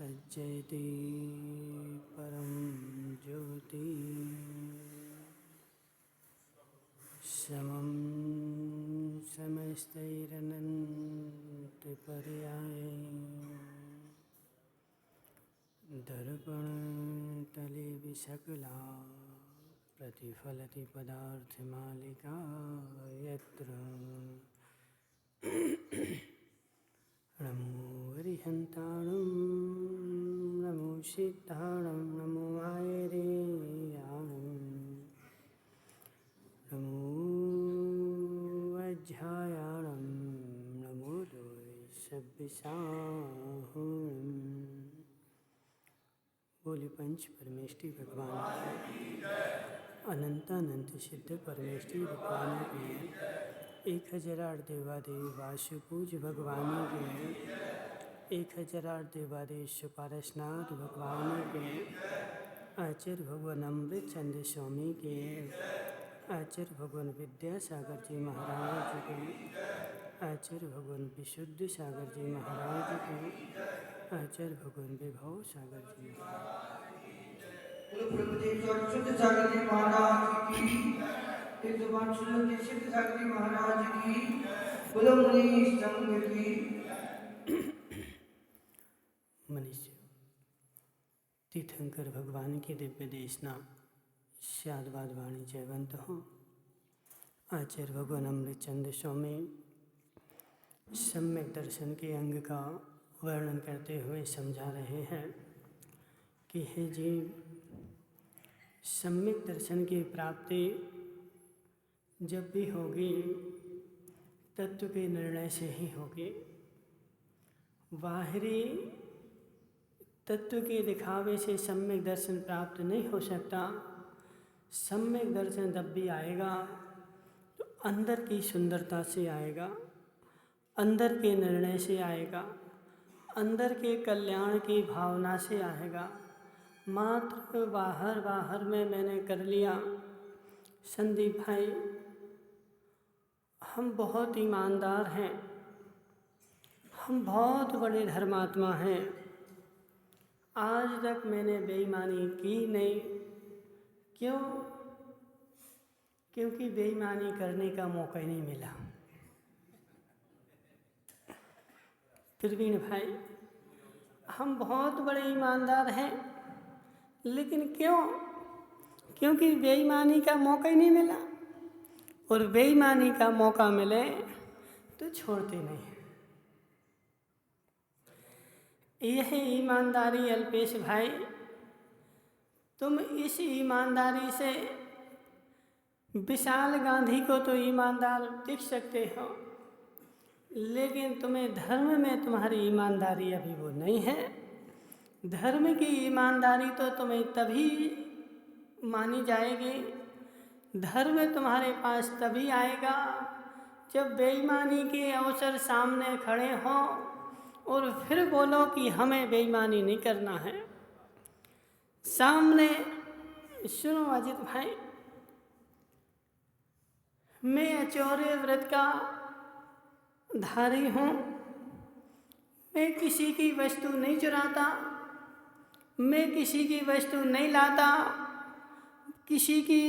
तज्जयति परं ज्योति समं समस्तैरनन्तपर्याये दर्पणतले विसकला प्रतिफलति पदार्थमालिका यत्र नमो हरिहन्ताणं नमो सिद्धाणं नमो आयरेयाणं नमो अध्यायाणं नमो सव्यसाहुणं। बोले पंच परमेष्टि भगवान अनंत सिद्ध परमेष्टि भगवान के 1008 देवादेव वासुपूज भगवान के 1008 देवादेव सुपारसनाथ भगवान के आचार्य भगवान अमृत चंद्र स्वामी के आचार्य भगवान विद्यासागर जी महाराज के आचार्य भगवान विशुद्ध सागर जी महाराज के आचार्य भगवान विभव सागर जी मनुष्य तीर्थंकर भगवान की दिव्य देशना शादवाद वाणी जयवंत हो। आचार्य भगवान अमृत चंद्र स्वामी सम्यक दर्शन के अंग का वर्णन करते हुए समझा रहे हैं कि हे जीव, सम्यक दर्शन की प्राप्ति जब भी होगी तत्व के निर्णय से ही होगी। बाहरी तत्व के दिखावे से सम्यक दर्शन प्राप्त नहीं हो सकता। सम्यक दर्शन जब भी आएगा तो अंदर की सुंदरता से आएगा, अंदर के निर्णय से आएगा, अंदर के कल्याण की भावना से आएगा। मात्र बाहर में मैंने कर लिया। संदीप भाई, हम बहुत ईमानदार हैं, हम बहुत बड़े धर्मात्मा हैं, आज तक मैंने बेईमानी की नहीं। क्यों? क्योंकि बेईमानी करने का मौका ही नहीं मिला। प्रवीण भाई, हम बहुत बड़े ईमानदार हैं, लेकिन क्यों? क्योंकि बेईमानी का मौका ही नहीं मिला। और बेईमानी का मौका मिले तो छोड़ते नहीं। यह ईमानदारी अल्पेश भाई, तुम इस ईमानदारी से विशाल गांधी को तो ईमानदार दिख सकते हो, लेकिन तुम्हें धर्म में तुम्हारी ईमानदारी अभी वो नहीं है। धर्म की ईमानदारी तो तुम्हें तभी मानी जाएगी, धर्म तुम्हारे पास तभी आएगा जब बेईमानी के अवसर सामने खड़े हों और फिर बोलो कि हमें बेईमानी नहीं करना है। सामने सुनो अजित भाई, मैं अचौर्य व्रत का धारी हूँ। मैं किसी की वस्तु नहीं चुराता, मैं किसी की वस्तु नहीं लाता, किसी की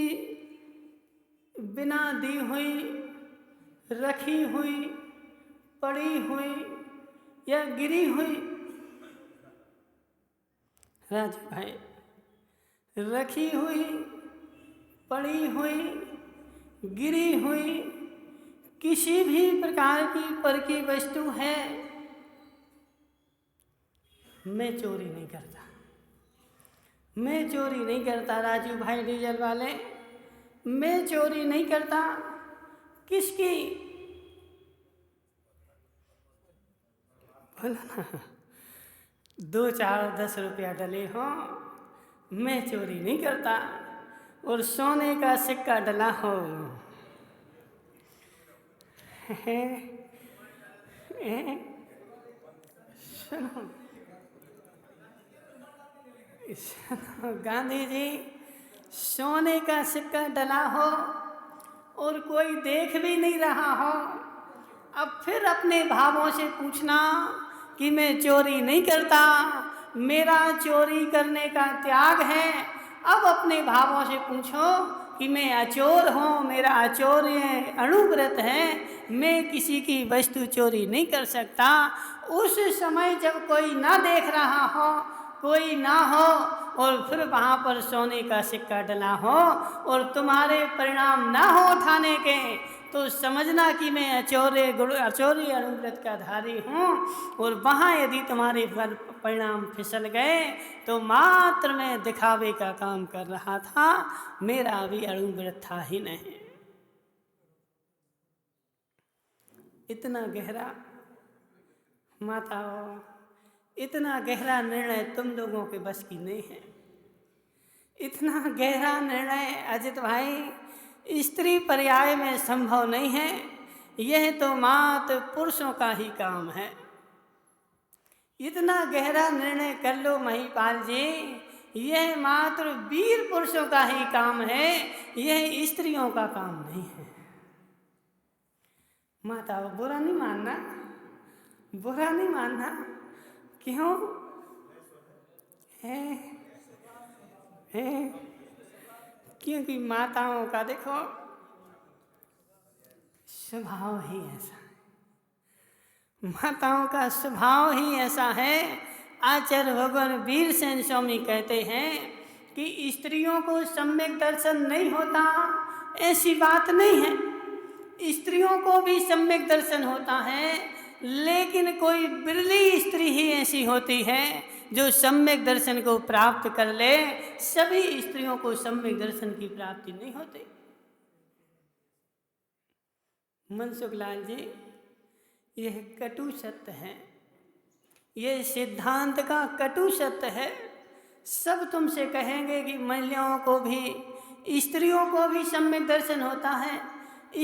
बिना दी हुई, रखी हुई, पड़ी हुई या गिरी हुई, राजू भाई, रखी हुई, पड़ी हुई, गिरी हुई किसी भी प्रकार की पर की वस्तु है, मैं चोरी नहीं करता। मैं चोरी नहीं करता राजू भाई डीजल वाले, मैं चोरी नहीं करता। किसकी? बोलो ना, 2, 4, 10 रुपया डले हो, मैं चोरी नहीं करता। और सोने का सिक्का डला हो, सुनो गांधी जी, सोने का सिक्का डला हो और कोई देख भी नहीं रहा हो, अब फिर अपने भावों से पूछना कि मैं चोरी नहीं करता, मेरा चोरी करने का त्याग है। अब अपने भावों से पूछो कि मैं अचोर हूँ, मेरा अचौर्य अणुव्रत है, मैं किसी की वस्तु चोरी नहीं कर सकता। उस समय जब कोई ना देख रहा हो, कोई ना हो, और फिर वहाँ पर सोने का सिक्का डला हो और तुम्हारे परिणाम ना हो उठाने के, तो समझना कि मैं अचौर्य अणुव्रत का धारी हूँ। और वहाँ यदि तुम्हारे परिणाम फिसल गए तो मात्र मैं दिखावे का काम कर रहा था, मेरा भी अणुव्रत था ही नहीं। इतना गहरा माताओं, इतना गहरा निर्णय तुम लोगों के बस की नहीं है। इतना गहरा निर्णय अजित भाई स्त्री पर्याय में संभव नहीं है। यह तो मात्र पुरुषों का ही काम है। इतना गहरा निर्णय कर लो महिपाल जी, यह मात्र वीर पुरुषों का ही काम है, यह स्त्रियों का काम नहीं है। माता बुरा नहीं मानना, बुरा नहीं मानना। क्यों है? क्योंकि माताओं का देखो स्वभाव ही ऐसा है, माताओं का स्वभाव ही ऐसा है। आचार्य भगवान वीरसेन स्वामी कहते हैं कि स्त्रियों को सम्यक दर्शन नहीं होता, ऐसी बात नहीं है। स्त्रियों को भी सम्यक दर्शन होता है, लेकिन कोई बिरली स्त्री ही ऐसी होती है जो सम्यक दर्शन को प्राप्त कर ले। सभी स्त्रियों को सम्यक दर्शन की प्राप्ति नहीं होती। मनसुख लाल जी, यह कटु सत्य है, यह सिद्धांत का कटु सत्य है। सब तुमसे कहेंगे कि महिलाओं को भी, स्त्रियों को भी सम्यक दर्शन होता है,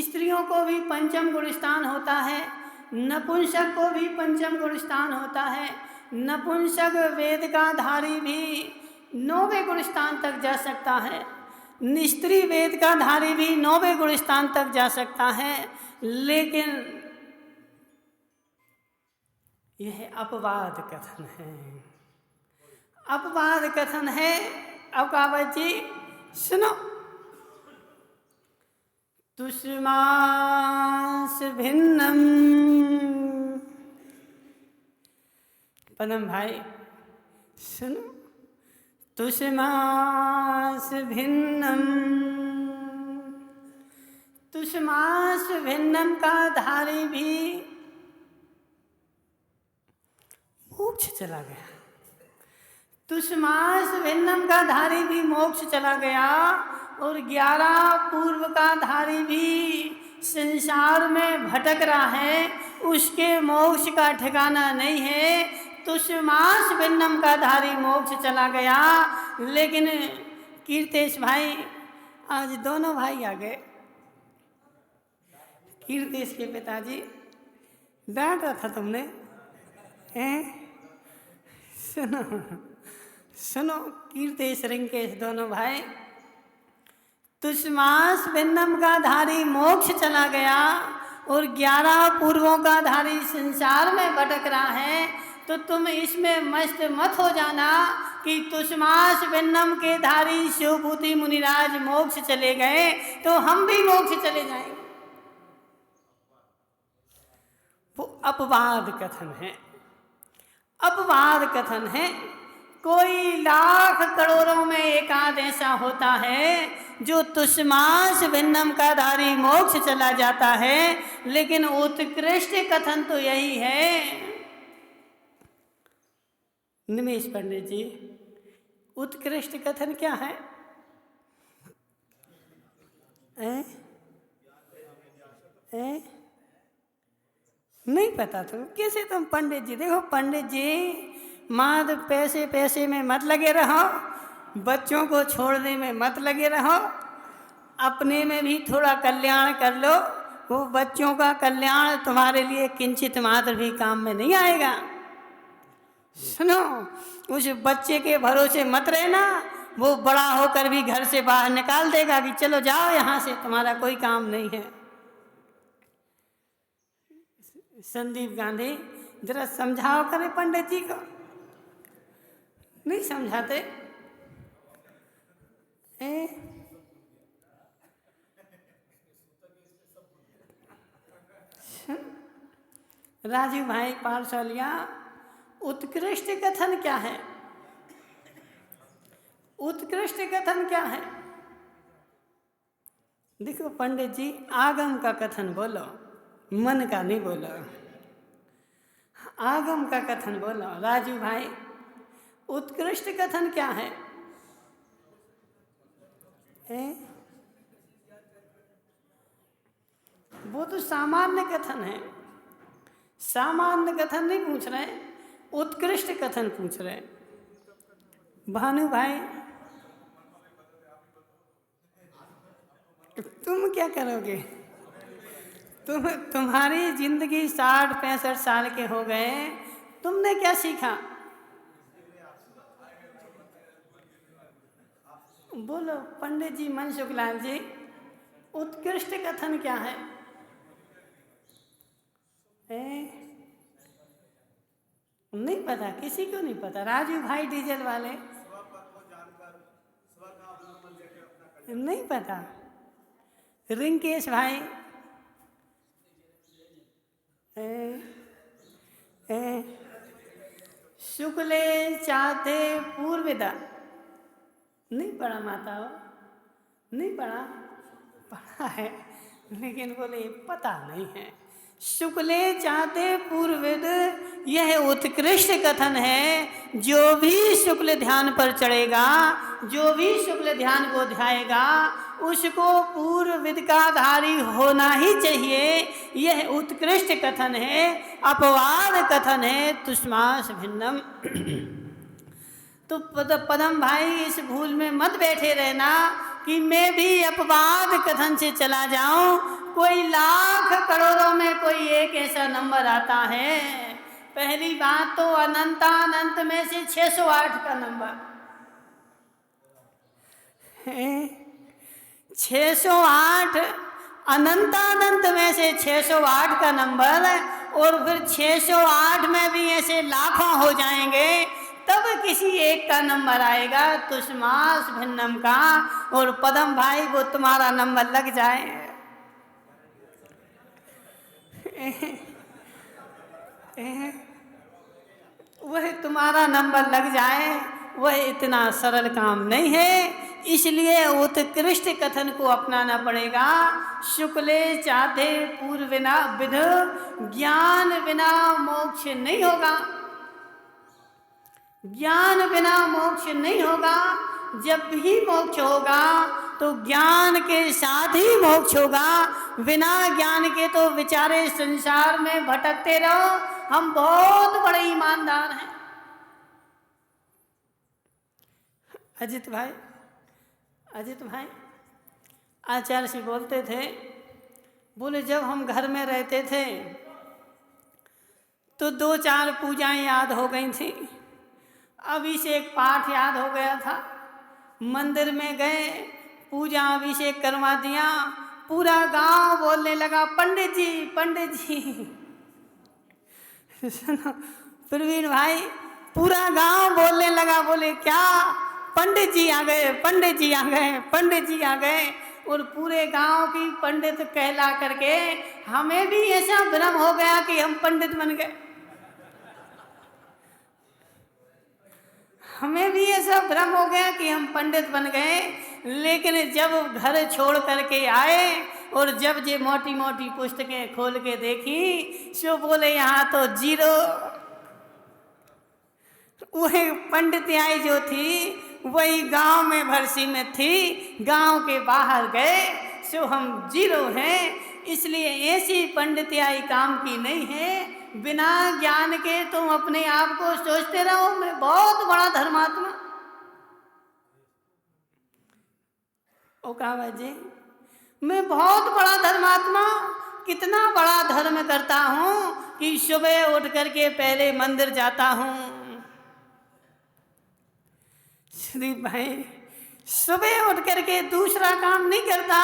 स्त्रियों को भी पंचम गुण स्थान होता है, नपुंसक को भी पंचम गुण स्थान होता है। नपुंसक वेद का धारी भी 9वें गुण स्थान तक जा सकता है, निस्त्री वेद का धारी भी 9वें गुण स्थान तक जा सकता है। लेकिन यह अपवाद कथन है, अपवाद कथन है। अवकावत जी सुनो, तुष्मास भिन्नम, पदम भाई सुनो, तुष्मास भिन्नम, तुष्मास भिन्नम का धारी भी मोक्ष चला गया। तुष्मास भिन्नम का धारी भी मोक्ष चला गया और 11 पूर्व का धारी भी संसार में भटक रहा है, उसके मोक्ष का ठिकाना नहीं है। तुष्मास भिन्नम का धारी मोक्ष चला गया। लेकिन कीर्तेश भाई, आज दोनों भाई आ गए। कीर्तेश के पिताजी, डांटा था तुमने, सुनो सुनो, कीर्तेश रिंकेश दोनों भाई, तुष्मास भिन्नम का धारी मोक्ष चला गया और 11 पूर्वों का धारी संसार में भटक रहा है। तो तुम इसमें मस्त मत हो जाना कि तुष्मास भिन्नम के धारी शिवभूति मुनिराज मोक्ष चले गए तो हम भी मोक्ष चले जाएंगे। वो अपवाद कथन है, अपवाद कथन है। कोई लाख करोड़ों में एक आध ऐसा होता है जो तुष्मास भिन्नम का धारी मोक्ष चला जाता है। लेकिन उत्कृष्ट कथन तो यही है। निमेश पंडित जी, उत्कृष्ट कथन क्या है? नहीं पता तुम? कैसे तुम पंडित जी? देखो पंडित जी, माद पैसे पैसे में मत लगे रहो, बच्चों को छोड़ने में मत लगे रहो, अपने में भी थोड़ा कल्याण कर लो। वो बच्चों का कल्याण तुम्हारे लिए किंचित मात्र भी काम में नहीं आएगा। सुनो, उस बच्चे के भरोसे मत रहना, वो बड़ा होकर भी घर से बाहर निकाल देगा कि चलो जाओ यहाँ से, तुम्हारा कोई काम नहीं है। संदीप गांधी, जरा समझाओ करे पंडित जी को। नहीं समझाते? राजू भाई पारसौलिया, उत्कृष्ट कथन क्या है? उत्कृष्ट कथन क्या है? देखो पंडित जी, आगम का कथन बोलो, मन का नहीं बोलो। आगम का कथन बोलो। राजू भाई, उत्कृष्ट कथन क्या है? वो तो सामान्य कथन है। सामान्य कथन नहीं पूछ रहे, उत्कृष्ट कथन पूछ रहे। भानु भाई, तुम क्या करोगे? तुम्हारी जिंदगी 60-65 साल के हो गए, तुमने क्या सीखा? बोलो पंडित जी, मनसुख लाल जी, उत्कृष्ट कथन क्या है? नहीं पता, किसी को नहीं पता। राजू भाई डीजल वाले, नहीं पता। रिंकेश भाई, शुक्ले चाहते पूर्वदा, नहीं पढ़ा माता हो? नहीं पढ़ा? पढ़ा है लेकिन बोले पता नहीं है। शुक्ले चाहते पूर्वविद, यह उत्कृष्ट कथन है। जो भी शुक्ल ध्यान पर चढ़ेगा, जो भी शुक्ल ध्यान को ध्याएगा, उसको पूर्वविद का धारी होना ही चाहिए। यह उत्कृष्ट कथन है, अपवाद कथन है, तुष्मास भिन्नम। तो पदम भाई, इस भूल में मत बैठे रहना कि मैं भी अपवाद कथन से चला जाऊं। कोई लाख करोड़ों में कोई एक ऐसा नंबर आता है। पहली बात तो अनंतानंत में से 608 का नंबर, 608 अनंतानंत में से 608 का नंबर, और फिर 608 में भी ऐसे लाखों हो जाएंगे, तब किसी एक का नंबर आएगा, तुष्मास भिन्नम का। और पदम भाई, वो तुम्हारा नंबर लग जाए, वह तुम्हारा नंबर लग जाए, वह इतना सरल काम नहीं है। इसलिए उत्कृष्ट कथन को अपनाना पड़ेगा। शुक्ले चाहते पूर्विना विध, ज्ञान बिना मोक्ष नहीं होगा। ज्ञान बिना मोक्ष नहीं होगा। जब भी मोक्ष होगा तो ज्ञान के साथ ही मोक्ष होगा। बिना ज्ञान के तो विचारे संसार में भटकते रहो। हम बहुत बड़े ईमानदार हैं। अजित भाई, अजित भाई आचार्य से बोलते थे, बोले जब हम घर में रहते थे तो 2-4 पूजाएं याद हो गई थी। अभिषेक पाठ याद हो गया था। मंदिर में गए, पूजा अभिषेक करवा दिया। पूरा गांव बोलने लगा, पंडित जी, पंडित जी। सुनो प्रवीण भाई, पूरा गांव बोलने लगा, बोले क्या? पंडित जी आ गए, पंडित जी आ गए, पंडित जी आ गए। और पूरे गांव की पंडित कहला करके हमें भी ऐसा भ्रम हो गया कि हम पंडित बन गए। हमें भी ऐसा भ्रम हो गया कि हम पंडित बन गए। लेकिन जब घर छोड़ करके आए और जब ये मोटी मोटी पुस्तकें खोल के देखी, सो बोले यहाँ तो 0। वही पंडितियाई जो थी वही गांव में भरसी में थी। गांव के बाहर गए, सो हम 0 हैं। इसलिए ऐसी पंडितियाई काम की नहीं है। बिना ज्ञान के तुम अपने आप को सोचते रहो मैं बहुत बड़ा धर्मात्मा। ओ कहा जी, मैं बहुत बड़ा धर्मात्मा, कितना बड़ा धर्म करता हूँ कि सुबह उठ करके पहले मंदिर जाता हूँ। श्री भाई, सुबह उठ करके दूसरा काम नहीं करता।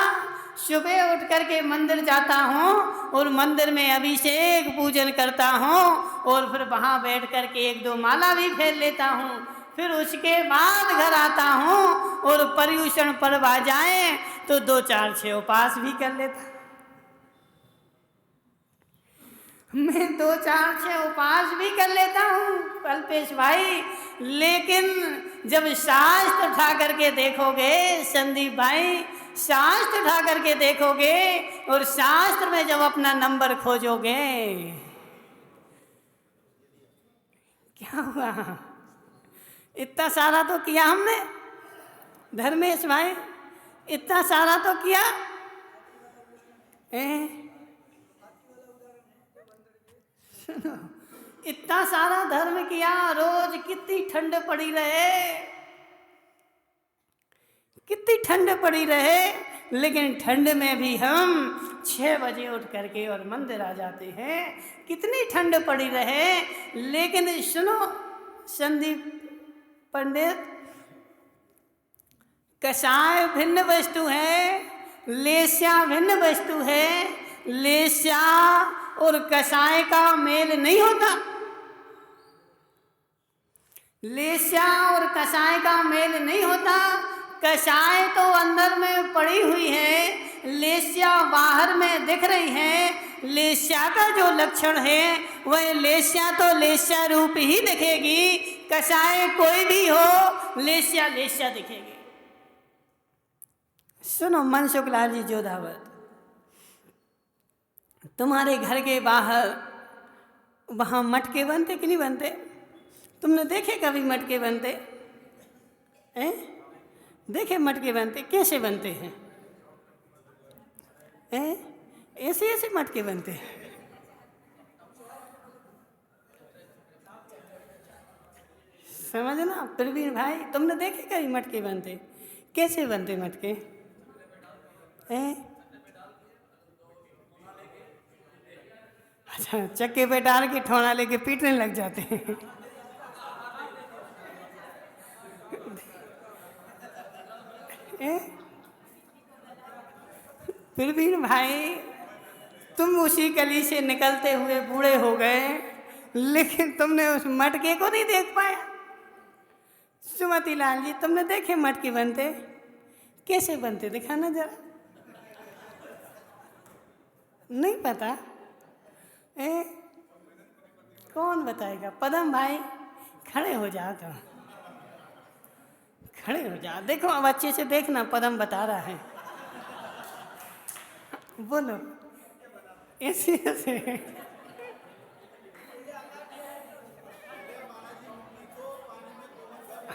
सुबह उठ करके मंदिर जाता हूँ और मंदिर में अभिषेक पूजन करता हूँ और फिर वहाँ बैठ करके 1-2 माला भी फेर लेता हूँ। फिर उसके बाद घर आता हूँ और पर्यूषण पर्व आ जाए तो 2-4-6 उपास भी कर लेता। मैं 2-4-6 उपास भी कर लेता हूँ कल्पेश भाई, लेकिन जब शास्त्र उठा करके देखोगे संदीप भाई, शास्त्र उठा करके देखोगे और शास्त्र में जब अपना नंबर खोजोगे, क्या हुआ? इतना सारा तो किया हमने धर्मेश भाई, इतना सारा तो किया। सुनो, इतना सारा धर्म किया, रोज कितनी ठंड पड़ी रहे, कितनी ठंड पड़ी रहे, लेकिन ठंड में भी हम 6 बजे उठ करके और मंदिर आ जाते हैं। कितनी ठंड पड़ी रहे, लेकिन सुनो संदीप पंडित, कषाय भिन्न वस्तु है, लेस्या भिन्न वस्तु है। लेस्या और कषाय का मेल नहीं होता, लेस्या और कषाय का मेल नहीं होता। कषाय तो अंदर में पड़ी हुई है, लेस्या बाहर में दिख रही है। लेस्या का जो लक्षण है वह लेस्या तो लेस्या रूप ही दिखेगी, कषाय कोई भी हो लेस्या लेस्या दिखेगी। सुनो मनसुखलाल जी जोधावत, तुम्हारे घर के बाहर वहाँ मटके बनते कि नहीं बनते? तुमने देखे कभी मटके बनते हैं? देखे मटके बनते, कैसे बनते हैं? ऐसे ऐसे मटके बनते हैं। समझना प्रवीण भाई, तुमने देखे कभी मटके बनते? कैसे बनते मटके? अच्छा, चक्के पे डाल के ठोना लेके पीटने लग जाते हैं। प्रवीण भाई, तुम उसी गली से निकलते हुए बूढ़े हो गए, लेकिन तुमने उस मटके को नहीं देख पाया। सुमति लाल जी, तुमने देखे मटके बनते? कैसे बनते दिखाना जरा। नहीं पता? कौन बताएगा? पदम भाई खड़े हो जा, तो खड़े हो जा, देखो अब अच्छे से देखना, पदम बता रहा है। बोलो ऐसे ऐसे।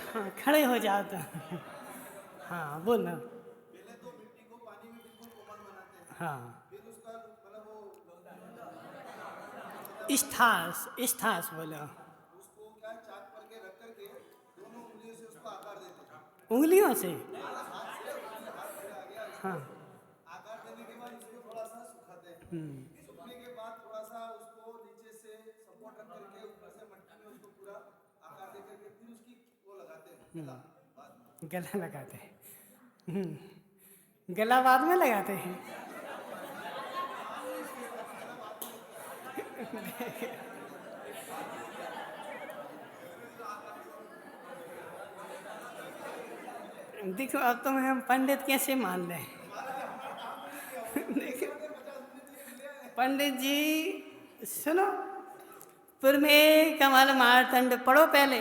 हाँ खड़े हो जाओ तो। हाँ बोलो। हाँ स्थास, स्थास बोलो। उंगलियों से? हाँ। आकार देने के बाद उसको थोड़ा सा सुखाते हैं। सुखने के बाद थोड़ा सा उसको नीचे से सपोर्ट रख करके ऊपर से मट्टी में उसको पूरा आकार दे करके फिर उसकी वो लगाते हैं, गला लगाते हैं। गला बाद में लगाते हैं। देखो अब तुम्हें हम पंडित कैसे मान लें। पंडित जी सुनो, पुरमे कमल मारतंड पढ़ो पहले,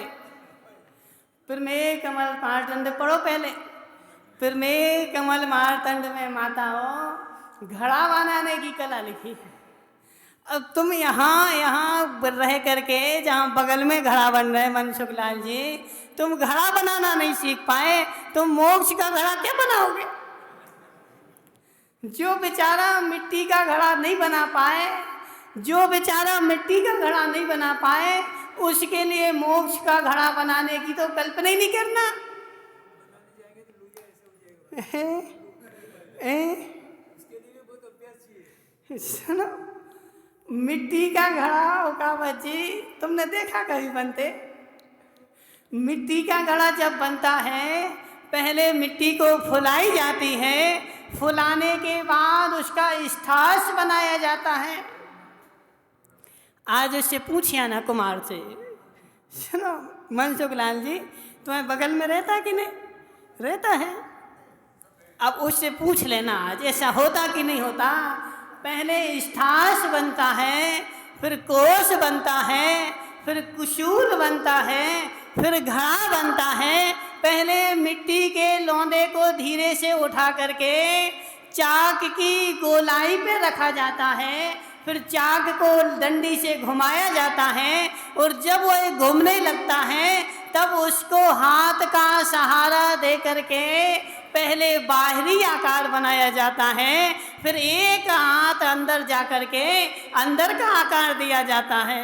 पुरमे कमल मारतंड पढ़ो पहले। पुरमे कमल मारतंड में माता हो घड़ा बनाने की कला लिखी है। अब तुम यहाँ रह करके जहाँ बगल में घड़ा बन रहे मनसुखलाल जी, तुम घड़ा बनाना नहीं सीख पाए, तुम मोक्ष का घड़ा क्या बनाओगे? जो बेचारा मिट्टी का घड़ा नहीं बना पाए, जो बेचारा मिट्टी का घड़ा नहीं बना पाए, उसके लिए मोक्ष का घड़ा बनाने की तो कल्पना ही नहीं करना। सुनो, मिट्टी का घड़ा होगा बच्ची, तुमने देखा कभी बनते? मिट्टी का घड़ा जब बनता है, पहले मिट्टी को फुलाई जाती है, फुलाने के बाद उसका स्थास बनाया जाता है। आज उससे पूछिए ना कुमार से, सुनो मनसुख लाल जी, तुम्हें बगल में रहता कि नहीं रहता है? अब उससे पूछ लेना आज ऐसा होता कि नहीं होता। पहले स्थास बनता है, फिर कोश बनता है, फिर कुशूल बनता है, फिर घड़ा बनता है। पहले मिट्टी के लौंदे को धीरे से उठा करके चाक की गोलाई पे रखा जाता है, फिर चाक को डंडी से घुमाया जाता है, और जब वह घूमने लगता है तब उसको हाथ का सहारा दे करके पहले बाहरी आकार बनाया जाता है, फिर एक हाथ अंदर जा करके अंदर का आकार दिया जाता है।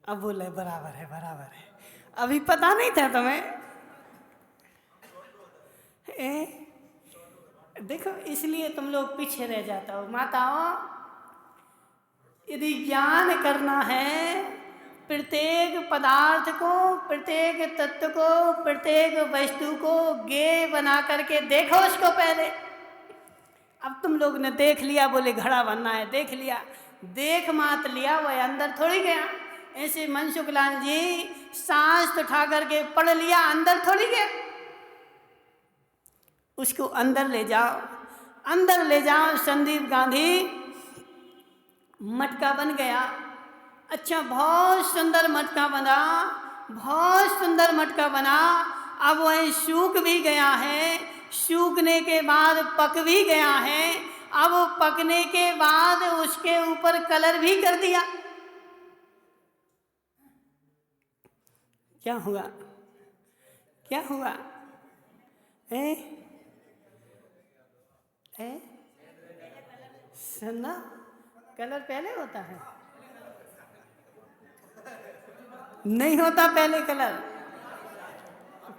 अब बोले बराबर है बराबर है। अभी पता नहीं था तुम्हें? देखो इसलिए तुम लोग पीछे रह जाता हो। माताओं, यदि ज्ञान करना है, प्रत्येक पदार्थ को, प्रत्येक तत्व को, प्रत्येक वस्तु को गे बना करके देखो उसको पहले। अब तुम लोग ने देख लिया, बोले घड़ा बनना है, देख लिया, देख मात लिया, वह अंदर थोड़ी गया। ऐसे मनसुख लाल जी सांस उठा करके पढ़ लिया, अंदर थोड़ी गया। उसको अंदर ले जाओ, अंदर ले जाओ। संदीप गांधी मटका बन गया। अच्छा, बहुत सुंदर मटका बना, बहुत सुंदर मटका बना। अब वह सूख भी गया है, सूखने के बाद पक भी गया है। अब पकने के बाद उसके ऊपर कलर भी कर दिया। क्या हुआ? क्या हुआ? सुनना, कलर पहले होता है? नहीं होता पहले कलर,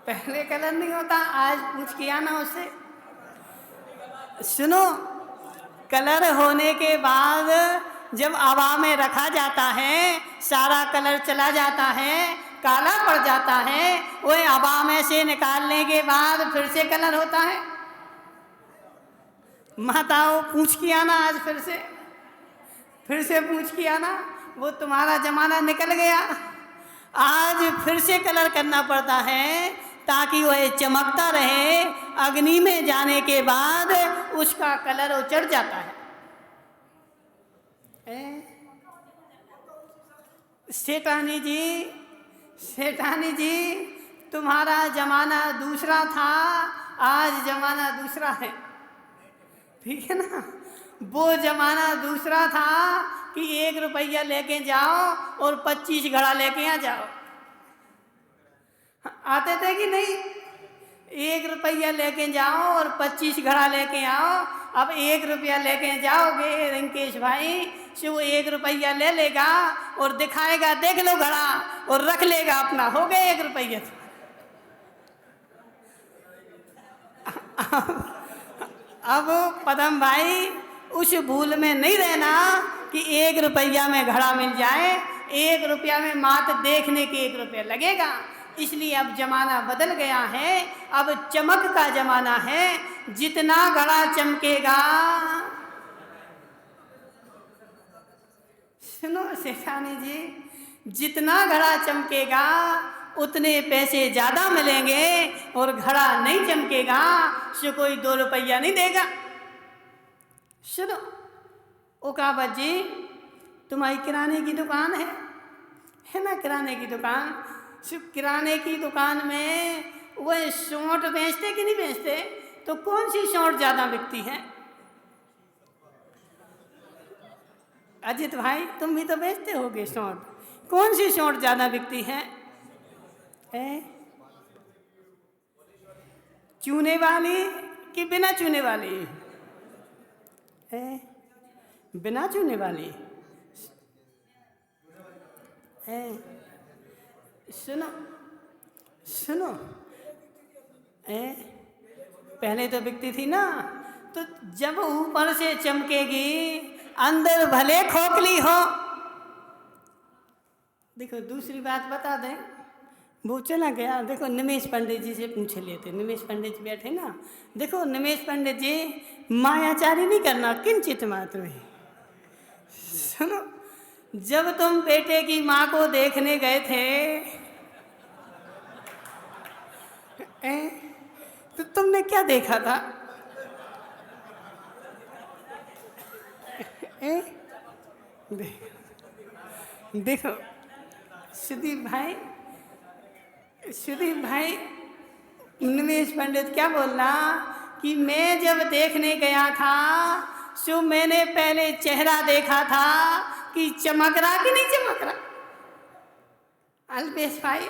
पहले कलर नहीं होता। आज पूछ किया ना उससे। सुनो, कलर होने के बाद जब हवा में रखा जाता है, सारा कलर चला जाता है, काला पड़ जाता है। वह हवा में से निकालने के बाद फिर से कलर होता है। माताओं, पूछ किया ना आज फिर से पूछ किया ना। वो तुम्हारा जमाना निकल गया। आज फिर से कलर करना पड़ता है ताकि वह चमकता रहे। अग्नि में जाने के बाद उसका कलर उचड़ जाता है। सेठानी जी, तुम्हारा जमाना दूसरा था, आज जमाना दूसरा है, ठीक है ना। वो जमाना दूसरा था कि 1 रुपया लेके जाओ और 25 घड़ा लेके आ जाओ। आते थे कि नहीं? 1 रुपया लेके जाओ और 25 घड़ा लेके आओ। अब 1 रुपया लेके जाओगे रिंकेश भाई, से वो 1 रुपया ले लेगा और दिखाएगा, देख लो घड़ा, और रख लेगा अपना, हो गए 1 रुपया। अब पदम भाई, उस भूल में नहीं रहना कि 1 रुपया में घड़ा मिल जाए। 1 रुपया में मात देखने के 1 रुपया लगेगा। इसलिए अब जमाना बदल गया है, अब चमक का जमाना है। जितना घड़ा चमकेगा, सुनो सेठानी जी, जितना घड़ा चमकेगा उतने पैसे ज़्यादा मिलेंगे, और घड़ा नहीं चमकेगा सो कोई 2 रुपया नहीं देगा। सुनो ओकावत जी, तुम्हारी किराने की दुकान है ना? किराने की दुकान, सिर्फ किराने की दुकान में वह सौंठ बेचते कि नहीं बेचते? तो कौन सी सौंठ ज़्यादा बिकती है? अजित भाई, तुम भी तो बेचते होगे सौंठ। कौन सी सौंठ ज़्यादा बिकती है? चूने वाली कि बिना चूने वाली? बिना चूने वाली। सुनो, पहले तो बिकती थी ना, तो जब ऊपर से चमकेगी, अंदर भले खोखली हो। देखो दूसरी बात बता दें, वो चला गया। देखो निमेश पंडित जी से पूछ लेते, निमेश पंडित जी बैठे ना। देखो निमेश पंडित जी, मायाचारी नहीं करना, किंचित मात्र में। सुनो, जब तुम बेटे की माँ को देखने गए थे तो तुमने क्या देखा था? देखो सुदीप भाई, निमेश पंडित क्या बोल रहा कि मैं जब देखने गया था सो मैंने पहले चेहरा देखा था कि चमक रहा कि नहीं चमक रहा। अल्पेश भाई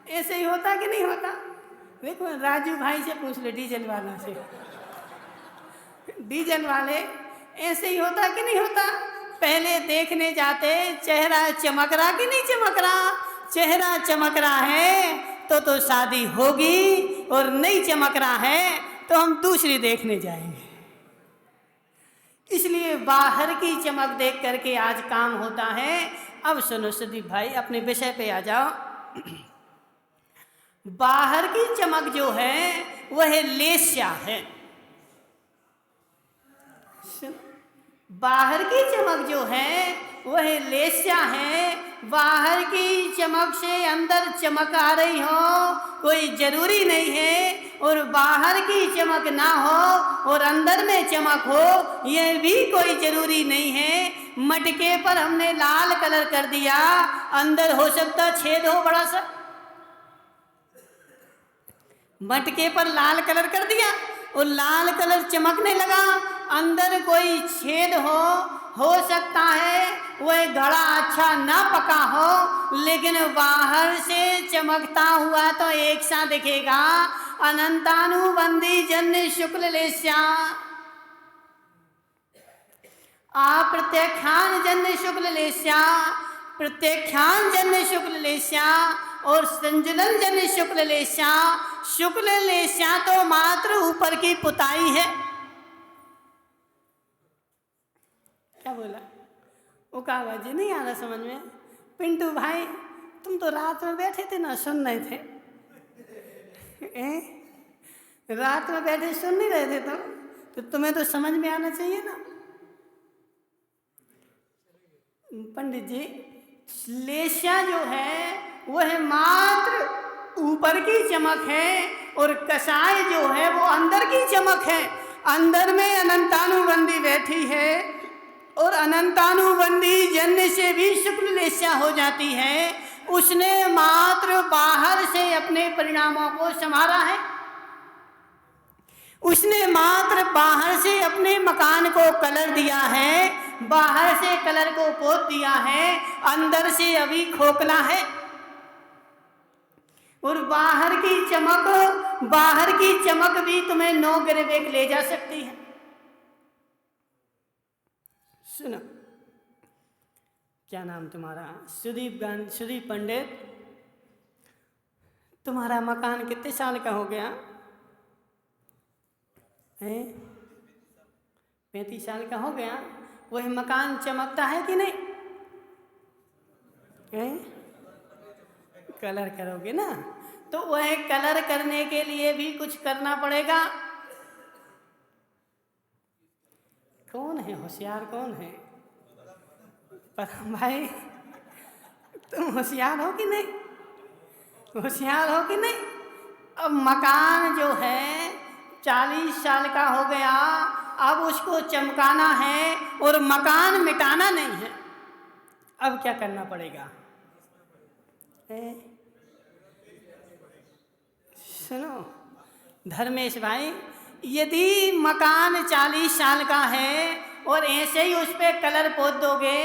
ऐसे ही होता कि नहीं होता? देखो राजू भाई से पूछ लो, डीजल वालों से, डीजल वाले ऐसे ही होता कि नहीं होता? पहले देखने जाते चेहरा चमक रहा कि नहीं चमक रहा? चेहरा चमक रहा है तो शादी होगी, और नहीं चमक रहा है तो हम दूसरी देखने जाएंगे। इसलिए बाहर की चमक देख करके आज काम होता है। अब सुनो सुदीप भाई, अपने विषय पे आ जाओ। बाहर की चमक जो है वह लेस्या है। बाहर की चमक जो है वह लेस्या है। बाहर की चमक से अंदर चमक आ रही हो कोई जरूरी नहीं है, और बाहर की चमक ना हो और अंदर में चमक हो यह भी कोई जरूरी नहीं है। मटके पर हमने लाल कलर कर दिया, अंदर हो सकता छेद हो बड़ा सा। मटके पर लाल कलर कर दिया और लाल कलर चमकने लगा, अंदर कोई छेद हो सकता है वह घड़ा अच्छा ना पका हो, लेकिन बाहर से चमकता हुआ तो एक सा दिखेगा। अनंतानुबंधी जन्य शुक्ल लेस्या, प्रत्यक्षान जन्य शुक्ल लेस्या, प्रत्यक्षान जन्य शुक्ल लेस्या और संजुलन जन्य शुक्ल लेस्या। शुक्ल लेस्या तो मात्र ऊपर की पुताई है। क्या बोला? वो कहा जी नहीं आ रहा समझ में। पिंटू भाई तुम तो रात में बैठे थे ना, सुन रहे थे। रात में बैठे सुन नहीं रहे थे तो तुम्हें तो समझ में आना चाहिए ना। पंडित जी, लेस्या जो है वह मात्र ऊपर की चमक है, और कसाय जो है वो अंदर की चमक है। अंदर में अनंतानुबंधी बैठी है, और अनंतानुबंधी जन्य से भी शुक्ल लेस्या हो जाती है। उसने मात्र बाहर से अपने परिणामों को संवारा है। उसने मात्र बाहर से अपने मकान को कलर दिया है, बाहर से कलर को पोत दिया है, अंदर से अभी खोखला है। और बाहर की चमक भी तुम्हें 9 गिरवेग ले जा सकती है। सुनो, क्या नाम तुम्हारा? सुदीप पंडित। तुम्हारा मकान कितने साल का हो गया है? 35 साल का हो गया। वह मकान चमकता है कि नहीं? कलर करोगे ना, तो वह कलर करने के लिए भी कुछ करना पड़ेगा। कौन है होशियार? कौन है? परम भाई तुम होशियार हो कि नहीं? होशियार हो कि नहीं? अब मकान जो है 40 साल का हो गया, अब उसको चमकाना है और मकान मिटाना नहीं है। अब क्या करना पड़ेगा? सुनो धर्मेश भाई, यदि मकान 40 साल का है और ऐसे ही उस पर कलर पोत दोगे,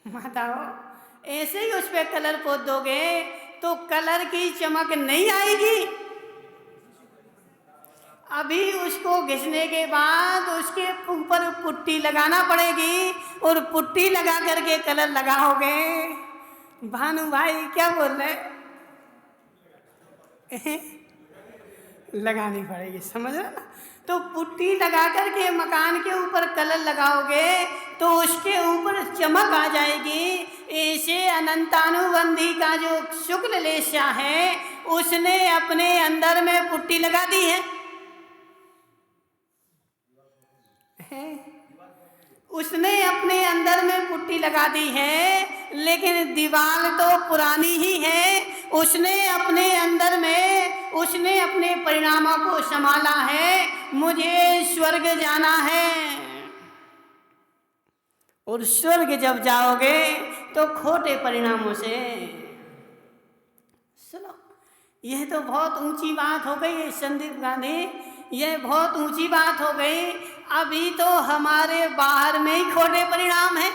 बताओ, ऐसे ही उस पर कलर पोत दोगे तो कलर की चमक नहीं आएगी। अभी उसको घिसने के बाद उसके ऊपर पुट्टी लगाना पड़ेगी, और पुट्टी लगा करके कलर लगाओगे। भानु भाई क्या बोल रहे? लगानी पड़ेगी, समझ रहे ना? तो पुट्टी लगा करके मकान के ऊपर कलर लगाओगे तो उसके ऊपर चमक आ जाएगी। ऐसे अनंतानुबंधी का जो शुक्ल लेस्या है उसने अपने अंदर में पुट्टी लगा दी है। उसने अपने अंदर में पुट्टी लगा दी है, लेकिन दीवार तो पुरानी ही है। उसने अपने अंदर में उसने अपने परिणामों को संभाला है। मुझे स्वर्ग जाना है, और स्वर्ग जब जाओगे तो खोटे परिणामों से। सुनो, यह तो बहुत ऊंची बात हो गई संदीप गांधी, यह बहुत ऊंची बात हो गई। अभी तो हमारे बाहर में ही खोटे परिणाम हैं।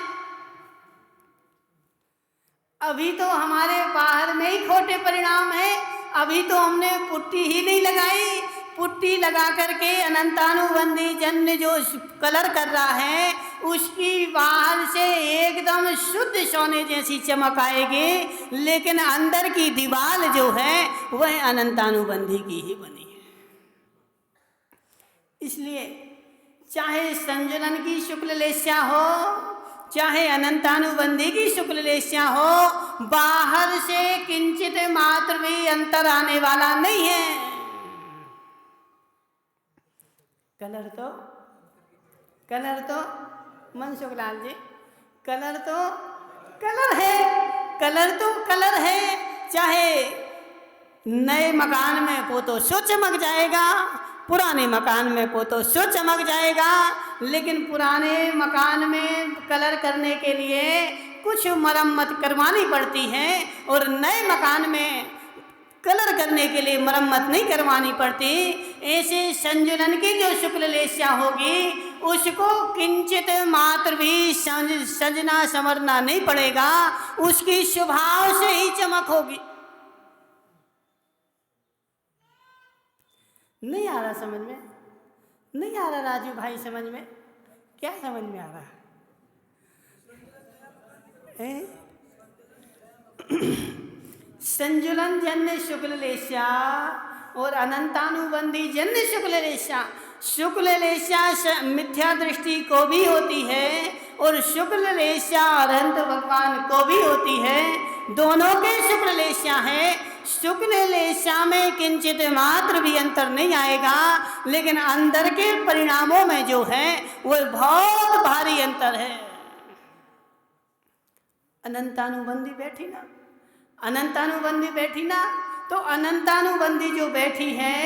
अभी तो हमारे बाहर में ही खोटे परिणाम हैं। अभी तो हमने पुट्टी ही नहीं लगाई। पुट्टी लगा करके अनंतानुबंधी जन जो कलर कर रहा है, उसकी बाहर से एकदम शुद्ध सोने जैसी चमक आएगी, लेकिन अंदर की दीवार जो है वह अनंतानुबंधी की ही बनी है। इसलिए चाहे संजुलन की शुक्ल लेस्या हो, चाहे अनंतानुबंधी की शुक्ल लेस्या हो, बाहर से किंचित मात्र भी अंतर आने वाला नहीं है। कलर तो मनसुख लाल जी, कलर तो कलर है, कलर तो कलर है। चाहे नए मकान में वो तो सो चमक जाएगा, पुराने मकान में वो तो सो चमक जाएगा, लेकिन पुराने मकान में कलर करने के लिए कुछ मरम्मत करवानी पड़ती है, और नए मकान में कलर करने के लिए मरम्मत नहीं करवानी पड़ती। ऐसे संजुलन की जो शुक्ल लेस्या होगी, उसको किंचित मात्र भी सजना संवरना नहीं पड़ेगा, उसकी स्वभाव से ही चमक होगी। नहीं आ रहा समझ में? नहीं आ रहा राजू भाई समझ में? क्या समझ में आ रहा है? संजुलन जन्य शुक्ल लेस्या और अनंतानुबंधी जन्य शुक्ल लेस्या। शुक्ल लेस्या मिथ्या दृष्टि को भी होती है, और शुक्ल लेस्या अनंत भगवान को भी होती है। दोनों के शुक्ल लेस्या है। शुक्ल लेस्या में किंचित मात्र भी अंतर नहीं आएगा, लेकिन अंदर के परिणामों में जो है वह बहुत भारी अंतर है। अनंतानुबंधी बैठी ना, अनंतानुबंधी बैठी ना, तो अनंतानुबंधी जो बैठी है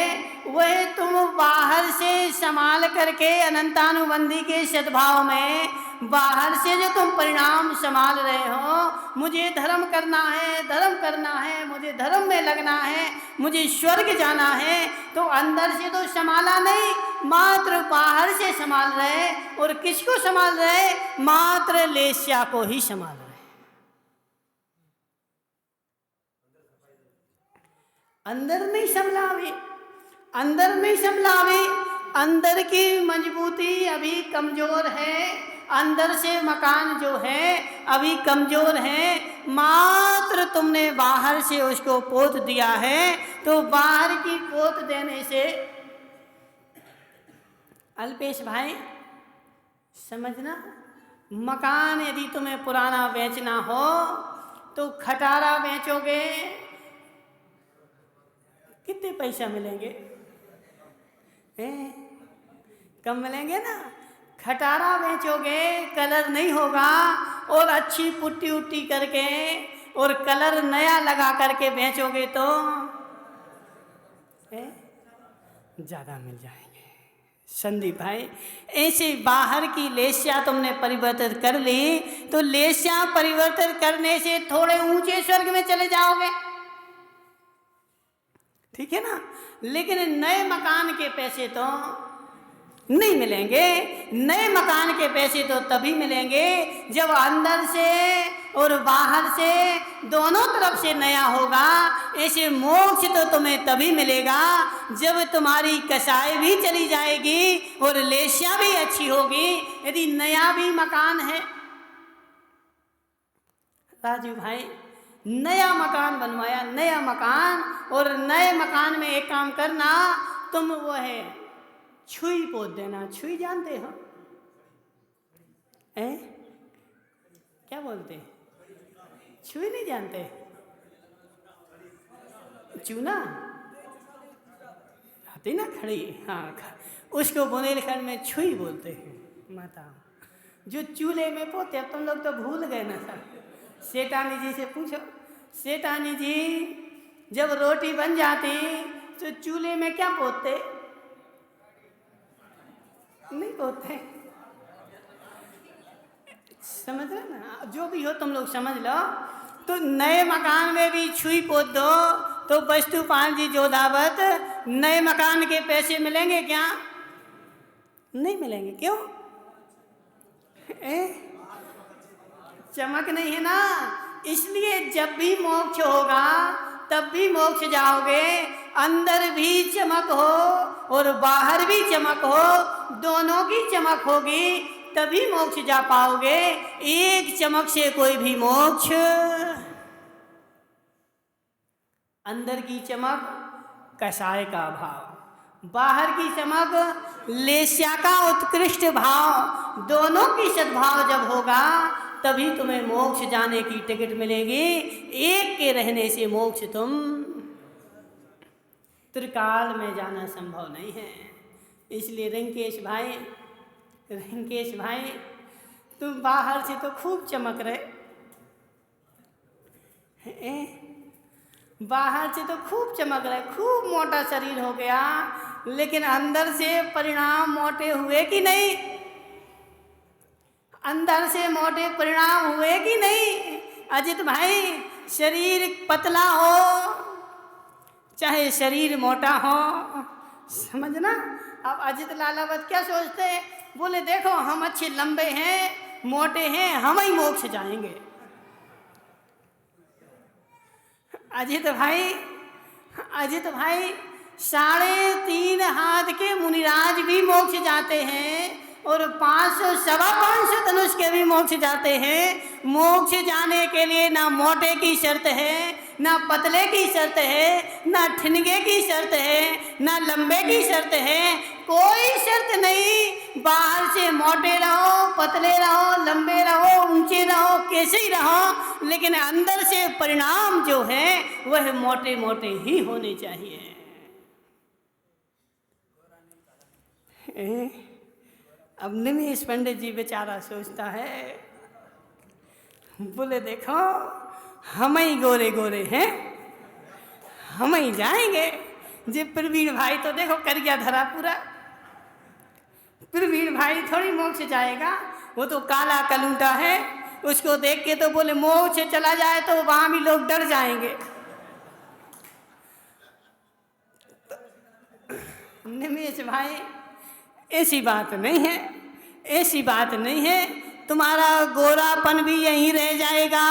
वह तुम बाहर से संभाल करके अनंतानुबंधी के सद्भाव में, बाहर से जो तुम परिणाम संभाल रहे हो, मुझे धर्म करना है, धर्म करना है, मुझे धर्म में लगना है, मुझे स्वर्ग जाना है, तो अंदर से तो संभाला नहीं, मात्र बाहर से संभाल रहे। और किसको संभाल रहे? मात्र लेस्या को ही संभाल रहे। अंदर नहीं संभलावे, अंदर नहीं संभलावे। अंदर की मजबूती अभी कमजोर है, अंदर से मकान जो है अभी कमजोर है। मात्र तुमने बाहर से उसको पोत दिया है, तो बाहर की पोत देने से, अल्पेश भाई समझना, मकान यदि तुम्हें पुराना बेचना हो तो खटारा बेचोगे, कितने पैसा मिलेंगे? कम मिलेंगे ना। खटारा बेचोगे, कलर नहीं होगा, और अच्छी पुट्टी उट्टी करके और कलर नया लगा करके बेचोगे तो ज़्यादा मिल जाएंगे। संदीप भाई, ऐसे बाहर की लेस्या तुमने परिवर्तित कर ली, तो लेस्या परिवर्तित करने से थोड़े ऊंचे स्वर्ग में चले जाओगे, ठीक है ना। लेकिन नए मकान के पैसे तो नहीं मिलेंगे। नए मकान के पैसे तो तभी मिलेंगे जब अंदर से और बाहर से दोनों तरफ से नया होगा। ऐसे मोक्ष तो तुम्हें तभी मिलेगा जब तुम्हारी कसाई भी चली जाएगी और लेस्या भी अच्छी होगी, यदि नया भी मकान है। राजू भाई, नया मकान बनवाया, नया मकान, और नए मकान में एक काम करना, तुम वो है छुई पोत देना। छुई जानते हो? क्या बोलते? छुई नहीं जानते? चूना आती ना खड़ी, हाँ, उसको बुंदेलखंड में छुई बोलते हैं। माता जो चूल्हे में पोते, अब तुम लोग तो भूल गए ना सर। सेठानी जी से पूछो, सेठानी जी जब रोटी बन जाती तो चूल्हे में क्या पोते? नहीं पोते। समझ रहे ना? जो भी हो तुम लोग समझ लो। तो नए मकान में भी छुई पोत दो तो वस्तुपाल जी जोधावत नए मकान के पैसे मिलेंगे क्या? नहीं मिलेंगे। क्यों? चमक नहीं है ना। इसलिए जब भी मोक्ष होगा तब भी मोक्ष जाओगे, अंदर भी चमक हो और बाहर भी चमक हो, दोनों की चमक होगी तभी मोक्ष जा पाओगे। एक चमक से कोई भी मोक्ष, अंदर की चमक कसाय का भाव, बाहर की चमक लेस्या का उत्कृष्ट भाव, दोनों की सद्भाव जब होगा तभी तुम्हें मोक्ष जाने की टिकट मिलेगी। एक के रहने से मोक्ष तुम त्रिकाल में जाना संभव नहीं है। इसलिए रिंकेश भाई तुम बाहर से तो खूब चमक रहे, बाहर से तो खूब चमक रहे, खूब मोटा शरीर हो गया, लेकिन अंदर से परिणाम मोटे हुए कि नहीं? अंदर से मोटे परिणाम हुए कि नहीं? अजित भाई, शरीर पतला हो चाहे शरीर मोटा हो, समझना। अब अजित लालावत क्या सोचते हैं? बोले देखो हम अच्छे लंबे हैं, मोटे हैं, हम ही मोक्ष जाएंगे। अजित भाई 3.5 हाथ के मुनिराज भी मोक्ष जाते हैं और 500 सवा 500 धनुष के भी मोक्ष जाते हैं। मोक्ष जाने के लिए ना मोटे की शर्त है, ना पतले की शर्त है, ना ठिनगे की शर्त है, ना लंबे की शर्त है, कोई शर्त नहीं। बाहर से मोटे रहो, पतले रहो, लंबे रहो, ऊंचे रहो, कैसे ही रहो, लेकिन अंदर से परिणाम जो है वह मोटे मोटे ही होने चाहिए। अब निमेश पंडित जी बेचारा सोचता है, बोले देखो हम ही गोरे गोरे हैं, हम ही जाएंगे। जे प्रवीण भाई तो देखो कर गया धरा पूरा, प्रवीण भाई थोड़ी मोक्ष जाएगा, वो तो काला कलूटा है। उसको देख के तो बोले मोक्ष चला जाए तो वहां भी लोग डर जाएंगे। निमेश भाई ऐसी बात नहीं है, ऐसी बात नहीं है। तुम्हारा गोरापन भी यहीं रह जाएगा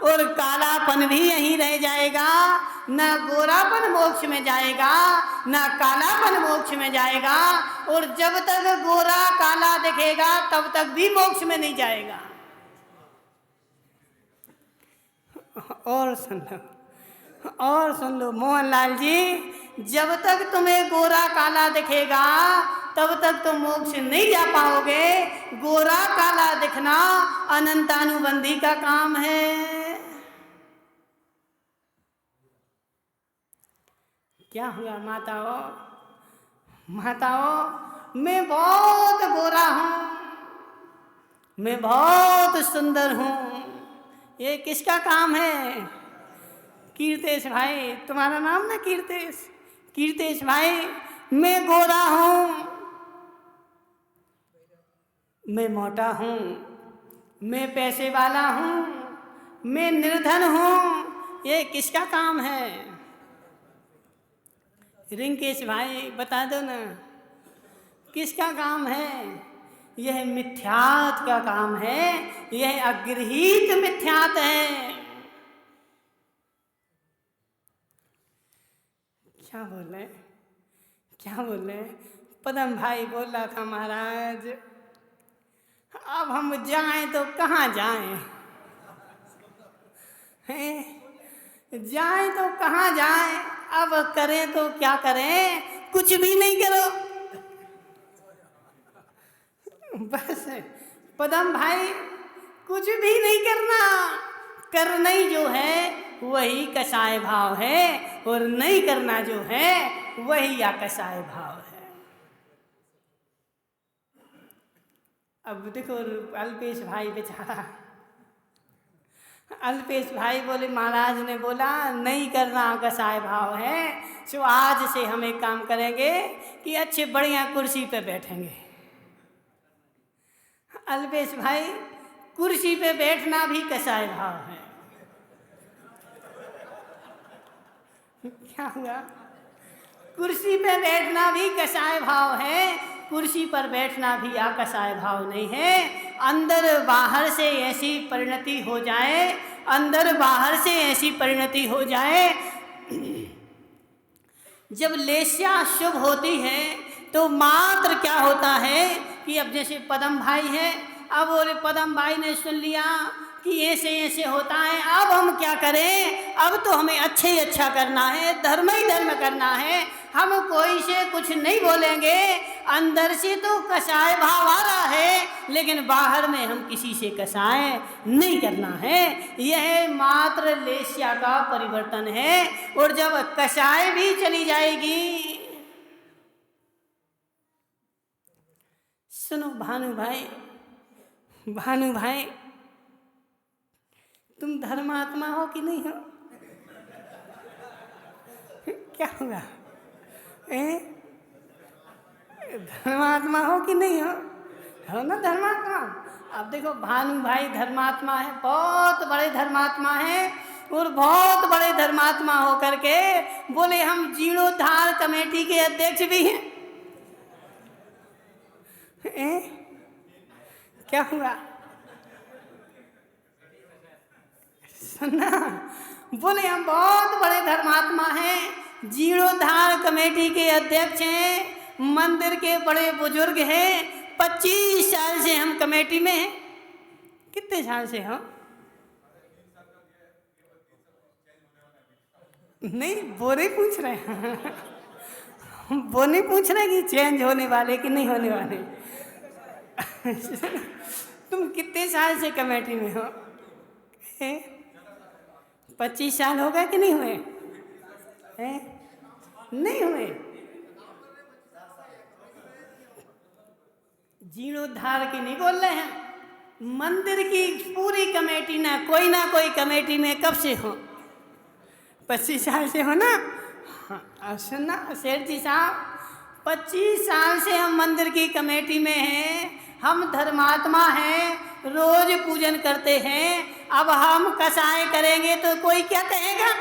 और कालापन भी यहीं रह जाएगा। ना गोरापन मोक्ष में जाएगा, ना कालापन मोक्ष में जाएगा। और जब तक गोरा काला दिखेगा तब तक भी मोक्ष में नहीं जाएगा। और सुन लो मोहनलाल जी, जब तक तुम्हें गोरा काला दिखेगा तब तक तो मोक्ष नहीं जा पाओगे। गोरा काला दिखना अनंतानुबंधी का काम है। क्या हुआ माताओं, मैं बहुत गोरा हूँ, मैं बहुत सुंदर हूँ, ये किसका काम है? कीर्तेश भाई, तुम्हारा नाम ना कीर्तेश भाई, मैं गोरा हूँ, मैं मोटा हूँ, मैं पैसे वाला हूँ, मैं निर्धन हूँ, ये किसका काम है? रिंकेश भाई बता दो ना, किसका काम है? यह मिथ्यात का काम है, यह अगृहीत मिथ्यात है। क्या बोले? पदम भाई बोल रहा था महाराज, अब हम जाएं तो कहाँ जाएं? जाएं तो कहाँ जाएं? अब करें तो क्या करें? कुछ भी नहीं करो बस। पदम भाई कुछ भी नहीं करना ही जो है वही कसाय भाव है, और नहीं करना जो है वही अकसाय भाव है। अब देखो अल्पेश भाई बेचारा, अल्पेश भाई बोले महाराज ने बोला नहीं करना कसाय भाव है, तो आज से हम एक काम करेंगे कि अच्छे बढ़िया कुर्सी पे बैठेंगे। अल्पेश भाई कुर्सी पे बैठना भी कसाय भाव है। क्या हुआ? कुर्सी पे बैठना भी कसाय भाव है, कुर्सी पर बैठना भी अकसाय भाव नहीं है। अंदर बाहर से ऐसी परिणति हो जाए, अंदर बाहर से ऐसी परिणति हो जाए, जब लेस्या शुभ होती है तो मात्र क्या होता है कि अब जैसे पदम भाई है, अब बोले पदम भाई ने सुन लिया कि ऐसे ऐसे होता है, अब हम क्या करें, अब तो हमें अच्छे ही अच्छा करना है, धर्म ही धर्म करना है, हम कोई से कुछ नहीं बोलेंगे। अंदर से तो कसाय भाव आ रहा है, लेकिन बाहर में हम किसी से कसाय नहीं करना है। यह मात्र लेस्या का परिवर्तन है। और जब कसाय भी चली जाएगी, सुनो भानु भाई, भानु भाई तुम धर्मात्मा हो कि नहीं हो? क्या होगा? धर्मात्मा हो कि नहीं हो? हो ना धर्मात्मा। अब देखो भानु भाई धर्मात्मा है, बहुत बड़े धर्मात्मा है, और बहुत बड़े धर्मात्मा हो करके बोले हम जीर्णोद्धार कमेटी के अध्यक्ष भी हैं। क्या हुआ? सुनना, बोले हम बहुत बड़े धर्मात्मा हैं, जीर्णोद्धार कमेटी के अध्यक्ष हैं, मंदिर के बड़े बुजुर्ग हैं, 25 साल से हम कमेटी में हैं। कितने साल से हो? नहीं, वो नहीं पूछ रहे हैं, वो नहीं पूछ रहे कि चेंज होने वाले कि नहीं होने वाले। तुम कितने साल से कमेटी में हो? 25 साल हो गए कि नहीं हुए? नहीं हुए। जीर्णोद्धार की नहीं बोल रहे हैं, मंदिर की पूरी कमेटी ना कोई कमेटी में कब से हो? 25 साल से हो ना? हाँ, सुनना सेठ जी साहब, 25 साल से हम मंदिर की कमेटी में हैं, हम धर्मात्मा हैं, रोज पूजन करते हैं। अब हम कसाय करेंगे तो कोई क्या कहेगा?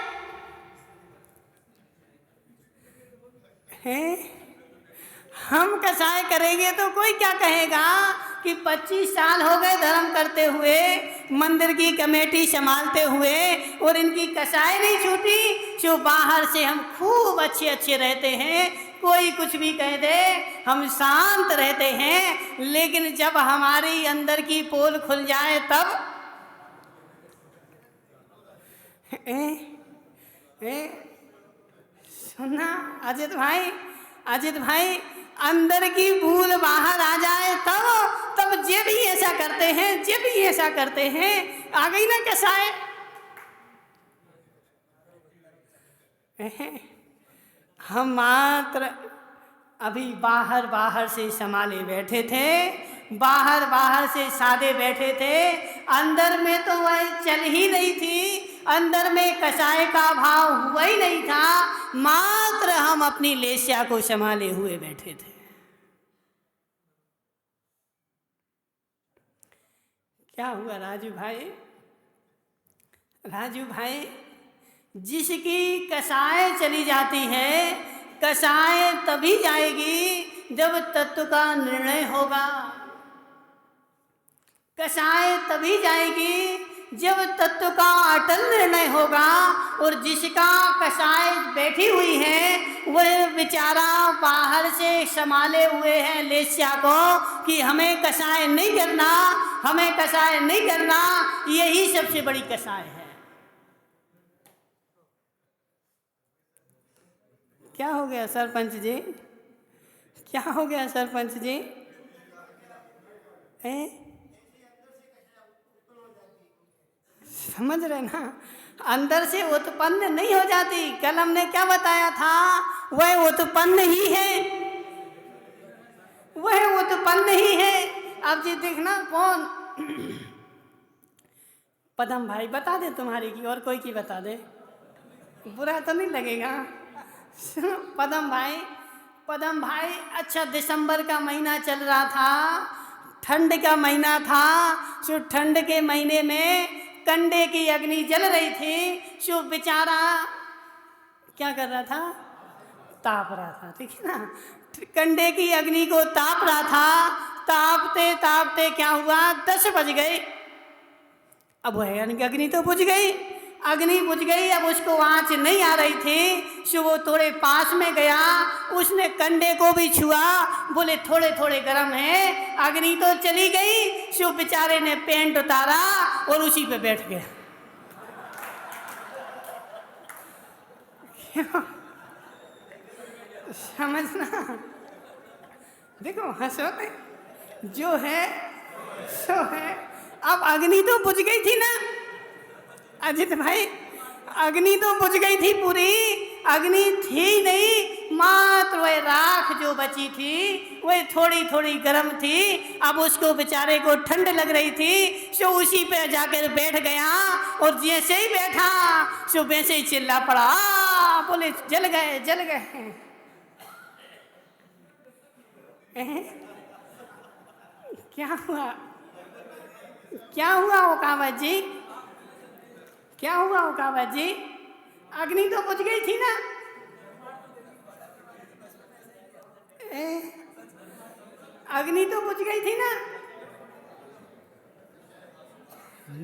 हम कसाय करेंगे तो कोई क्या कहेगा कि 25 साल हो गए धर्म करते हुए, मंदिर की कमेटी संभालते हुए, और इनकी कसाय नहीं छूटी। जो बाहर से हम खूब अच्छे अच्छे रहते हैं, कोई कुछ भी कह दे हम शांत रहते हैं, लेकिन जब हमारी अंदर की पोल खुल जाए तब सुनना अजित भाई अंदर की भूल बाहर आ जाए तब जे भी ऐसा करते हैं, आ गई ना कसाय। हम मात्र अभी बाहर से संभाले बैठे थे, बाहर से सादे बैठे थे, अंदर में तो वह चल ही नहीं थी, अंदर में कसाय का भाव हुआ ही नहीं था, मात्र हम अपनी लेस्या को संभाले हुए बैठे थे। क्या हुआ राजू भाई, जिसकी कसाय चली जाती है, कसाय तभी जाएगी जब तत्व का निर्णय होगा। कसाय तभी जाएगी जब तत्व का अटल निर्णय होगा। और जिसका कसाय बैठी हुई है, वह बेचारा बाहर से संभाले हुए है लेस्या को कि हमें कसाय नहीं करना, यही सबसे बड़ी कसाय है। क्या हो गया सरपंच जी? समझ रहे ना, अंदर से उत्पन्न नहीं हो जाती। कल हमने क्या बताया था, वह उत्पन्न ही है। अब जी देखना कौन पदम भाई बता दे तुम्हारी की और कोई की बता दे, बुरा तो नहीं लगेगा। सुनो पदम भाई अच्छा दिसंबर का महीना चल रहा था, ठंड का महीना था। सो ठंड के महीने में कंडे की अग्नि जल रही थी। सो बेचारा क्या कर रहा था? ताप रहा था, ठीक है ना। कंडे की अग्नि को ताप रहा था। तापते तापते क्या हुआ, 10 बज गए। अब वह अग्नि तो बुझ गई, अग्नि बुझ गई। अब उसको आँच नहीं आ रही थी। सो वो थोड़े पास में गया, उसने कंडे को भी छुआ, बोले थोड़े थोड़े गर्म है। अग्नि तो चली गई। सो बेचारे ने पेंट उतारा और उसी पे बैठ गया। समझना, देखो हंसो जो है सो है। अब अग्नि तो बुझ गई थी ना अजित भाई, अग्नि तो बुझ गई थी पूरी, अग्नि थी नहीं, मात्र वह राख जो बची थी वह थोड़ी थोड़ी गर्म थी। अब उसको बेचारे को ठंड लग रही थी। सो उसी पे जाकर बैठ गया और जैसे ही बैठा सो वैसे ही चिल्ला पड़ा, बोले जल गए जल गए। क्या हुआ, क्या हुआ ओकावत जी, क्या हुआ ओकावत जी? अग्नि तो बुझ गई थी ना। अग्नि तो बुझ गई थी ना।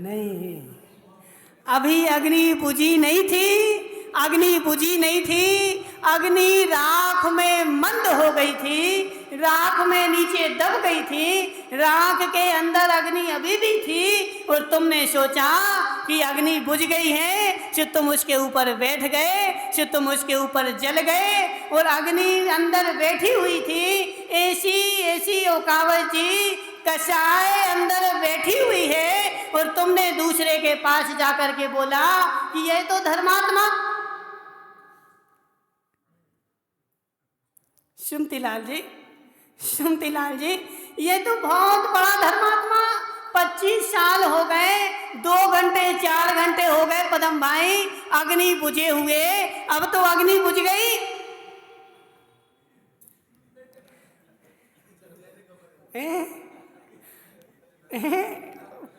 नहीं, अभी अग्नि बुझी नहीं थी, अग्नि बुझी नहीं थी। अग्नि राख में मंद हो गई थी, राख में नीचे दब गई थी। राख के अंदर अग्नि अभी भी थी और तुमने सोचा कि अग्नि बुझ गई है, तो तुम उसके ऊपर बैठ गए, तो तुम उसके ऊपर जल गए। और अग्नि अंदर बैठी हुई थी, ऐसी ऐसी ओकावत जी कसाय अंदर बैठी हुई है और तुमने दूसरे के पास जाकर के बोला कि ये तो धर्मात्मा। सुमतीलाल जी, सुमतीलाल जी, ये तो बहुत बड़ा धर्मात्मा, 25 साल हो गए, 2 घंटे 4 घंटे हो गए पदम भाई अग्नि बुझे हुए। अब तो अग्नि बुझ गई।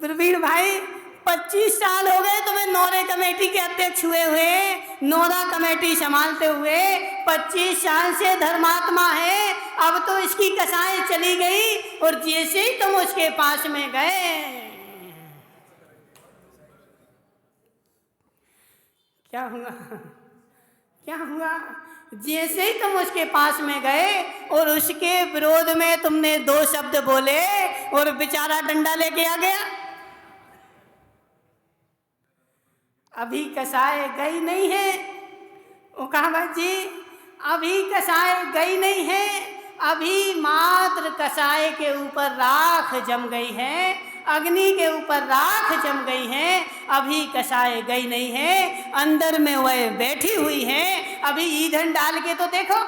प्रवीण भाई 25 साल हो गए तुम्हें नौरे कमेटी के अध्यक्ष हुए हुए, नौरा कमेटी संभालते हुए। 25 साल से धर्मात्मा है, अब तो इसकी कसाई चली गई और जैसे ही तुम उसके पास में गए, क्या हुआ, क्या हुआ? जैसे ही तुम उसके पास में गए और उसके विरोध में तुमने 2 शब्द बोले और बेचारा डंडा लेके आ गया। अभी कसाई गई नहीं है ओकावत जी, अभी कसाई गई नहीं है, अभी मात्र कसाई के ऊपर राख जम गई है, अग्नि के ऊपर राख जम गई है। अभी कसाई गई नहीं है, अंदर में वह बैठी हुई है। अभी ईंधन डाल के तो देखो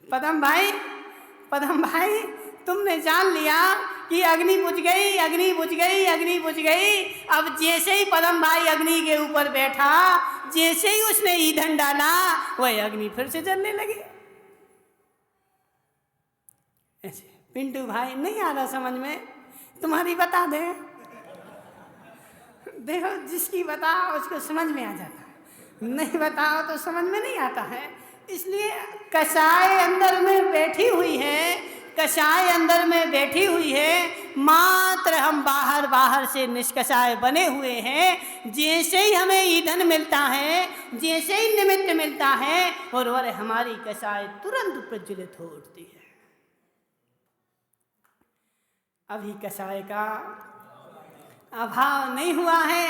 पदम भाई, पदम भाई तुमने जान लिया कि अग्नि बुझ गई, अग्नि बुझ गई, अग्नि बुझ गई। अब जैसे ही पदम भाई अग्नि के ऊपर बैठा, जैसे ही उसने ईंधन डाला वह अग्नि फिर से जलने लगी। ऐसे पिंटू भाई नहीं आ रहा समझ में, तुम्हारी बता दे। देखो जिसकी बताओ उसको समझ में आ जाता है, नहीं बताओ तो समझ में नहीं आता है। इसलिए कसाय अंदर में बैठी हुई है, कसाय अंदर में बैठी हुई है, मात्र हम बाहर बाहर से निष्कसाय बने हुए हैं। जैसे ही हमें ईंधन मिलता है, जैसे ही निमित्त मिलता है और वह हमारी कसाय तुरंत प्रज्वलित हो उठती है। अभी कसाय का अभाव नहीं हुआ है,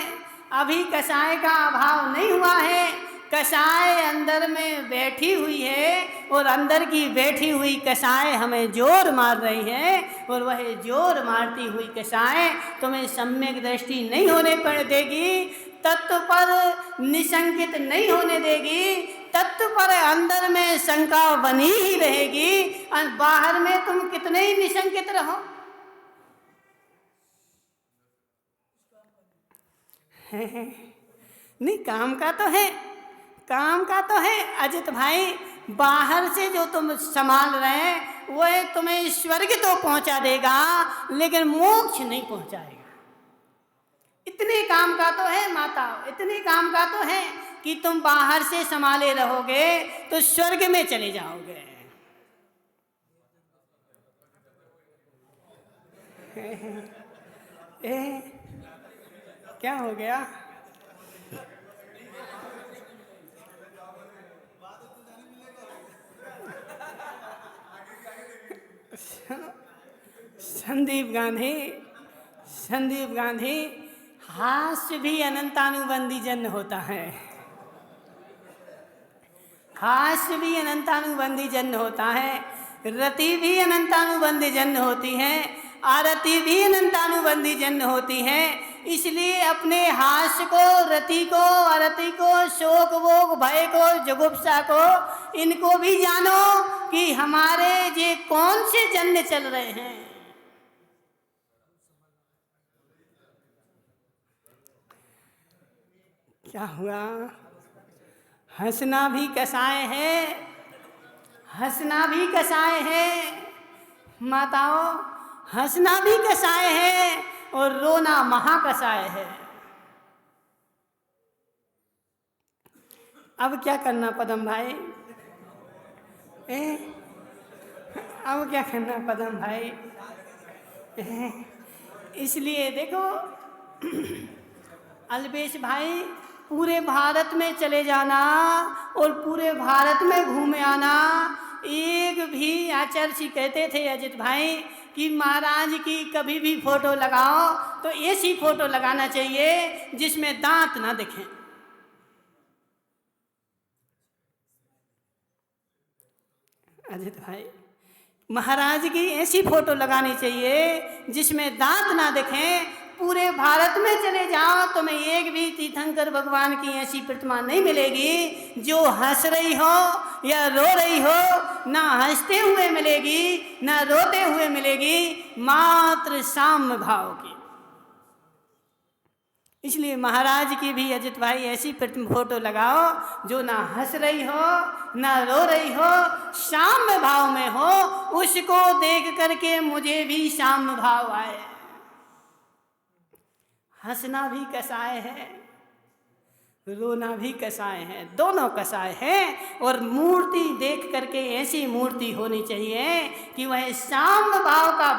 अभी कसाय का अभाव नहीं हुआ है। कसाय अंदर में बैठी हुई है और अंदर की बैठी हुई कसाय हमें जोर मार रही है और वह जोर मारती हुई कसाय तुम्हें सम्यक दृष्टि नहीं होने पर देगी, तत्व पर निशंकित नहीं होने देगी, तत्व पर अंदर में शंका बनी ही रहेगी और बाहर में तुम कितने ही निशंकित रहो। नहीं, काम का तो है, काम का तो है अजित भाई। बाहर से जो तुम संभाल रहे हैं वह तुम्हें स्वर्ग तो पहुंचा देगा लेकिन मोक्ष नहीं पहुंचाएगा। इतने काम का तो है माता, इतने काम का तो है कि तुम बाहर से संभाले रहोगे तो स्वर्ग में चले जाओगे। क्या हो गया? संदीप गांधी, हास्य भी अनंतानुबंधी जन्म होता है। हास्य भी अनंतानुबंधी जन्म होता है, रति भी अनंतानुबंधी जन्म होती है, आरती भी अनंतानुबंधी जन्म होती है। इसलिए अपने हास्य को, रति को, आरती को, शोक वोक, भय को, जुगुप्सा को, इनको भी जानो कि हमारे ये कौन से जन्म चल रहे हैं। क्या हुआ? हंसना भी कसाय है, हंसना भी कसाय है माताओं, हंसना भी कसाय है और रोना महाकसाय है। अब क्या करना पदम भाई? अब क्या करना पदम भाई? इसलिए देखो अल्पेश भाई, पूरे भारत में चले जाना और पूरे भारत में घूमे आना। एक भी आचार्य जी कहते थे अजित भाई कि महाराज की कभी भी फोटो लगाओ तो ऐसी फोटो लगाना चाहिए जिसमें दांत ना दिखें। अजित भाई, महाराज की ऐसी फोटो लगानी चाहिए जिसमें दांत ना दिखें। पूरे भारत में चले जाओ तो मैं एक भी तीर्थंकर भगवान की ऐसी प्रतिमा नहीं मिलेगी जो हंस रही हो या रो रही हो। ना हंसते हुए मिलेगी ना रोते हुए मिलेगी, मात्र साम्य भाव की। इसलिए महाराज की भी अजित भाई ऐसी फोटो लगाओ जो ना हंस रही हो ना रो रही हो, साम्य भाव में हो। उसको देख करके मुझे भी साम्य भाव आए। हंसना भी कसाय है, रोना भी कसाय है, दोनों कसाय हैं। और मूर्ति देख करके ऐसी मूर्ति होनी चाहिए कि वह साम्य भाव का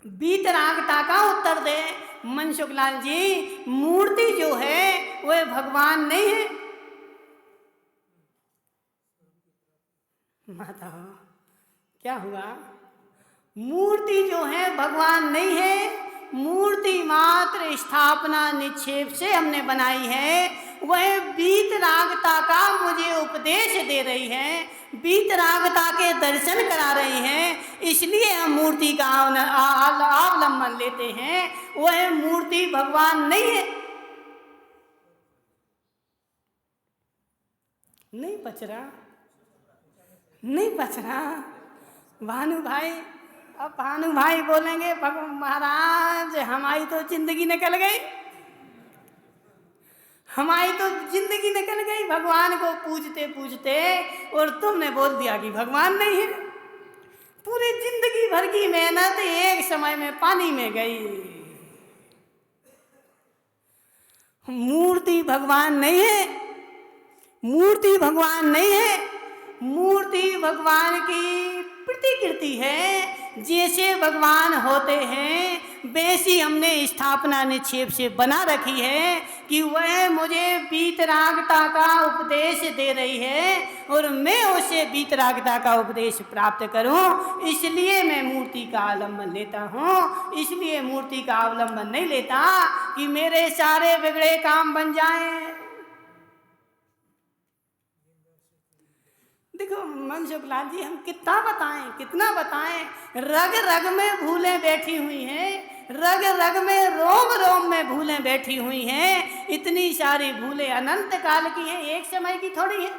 वीतरागता का उत्तर दे। मनसुख लाल जी, मूर्ति जो है वह भगवान नहीं है। माता क्या हुआ? मूर्ति जो है भगवान नहीं है, मूर्ति मात्र स्थापना निक्षेप से हमने बनाई है। वह वीतरागता का मुझे उपदेश दे रही है, वीतरागता के दर्शन करा रही हैं। इसलिए हम मूर्ति का अवलंबन लेते हैं। वह मूर्ति भगवान नहीं है। नहीं पच रहा, नहीं पच रहा भानु भाई। अब भानु भाई बोलेंगे महाराज हमारी तो जिंदगी निकल गई, हमारी तो जिंदगी निकल गई भगवान को पूजते पूजते, और तुमने बोल दिया कि भगवान नहीं है। पूरी जिंदगी भर की मेहनत एक समय में पानी में गई। मूर्ति भगवान नहीं है, मूर्ति भगवान नहीं है। मूर्ति भगवान की प्रतिकृति है। जैसे भगवान होते हैं वैसी हमने स्थापना निक्षेप से बना रखी है कि वह मुझे वीतरागता का उपदेश दे रही है और मैं उसे वीतरागता का उपदेश प्राप्त करूं। इसलिए मैं मूर्ति का अवलंबन लेता हूं। इसलिए मूर्ति का अवलंबन नहीं लेता कि मेरे सारे बिगड़े काम बन जाएं। देखो मनसुख लाल जी, हम कितना बताएं। रग रग में भूलें बैठी हुई हैं, रग रग में रोम रोम में भूलें बैठी हुई हैं। इतनी सारी भूलें अनंत काल की हैं, एक समय की थोड़ी है।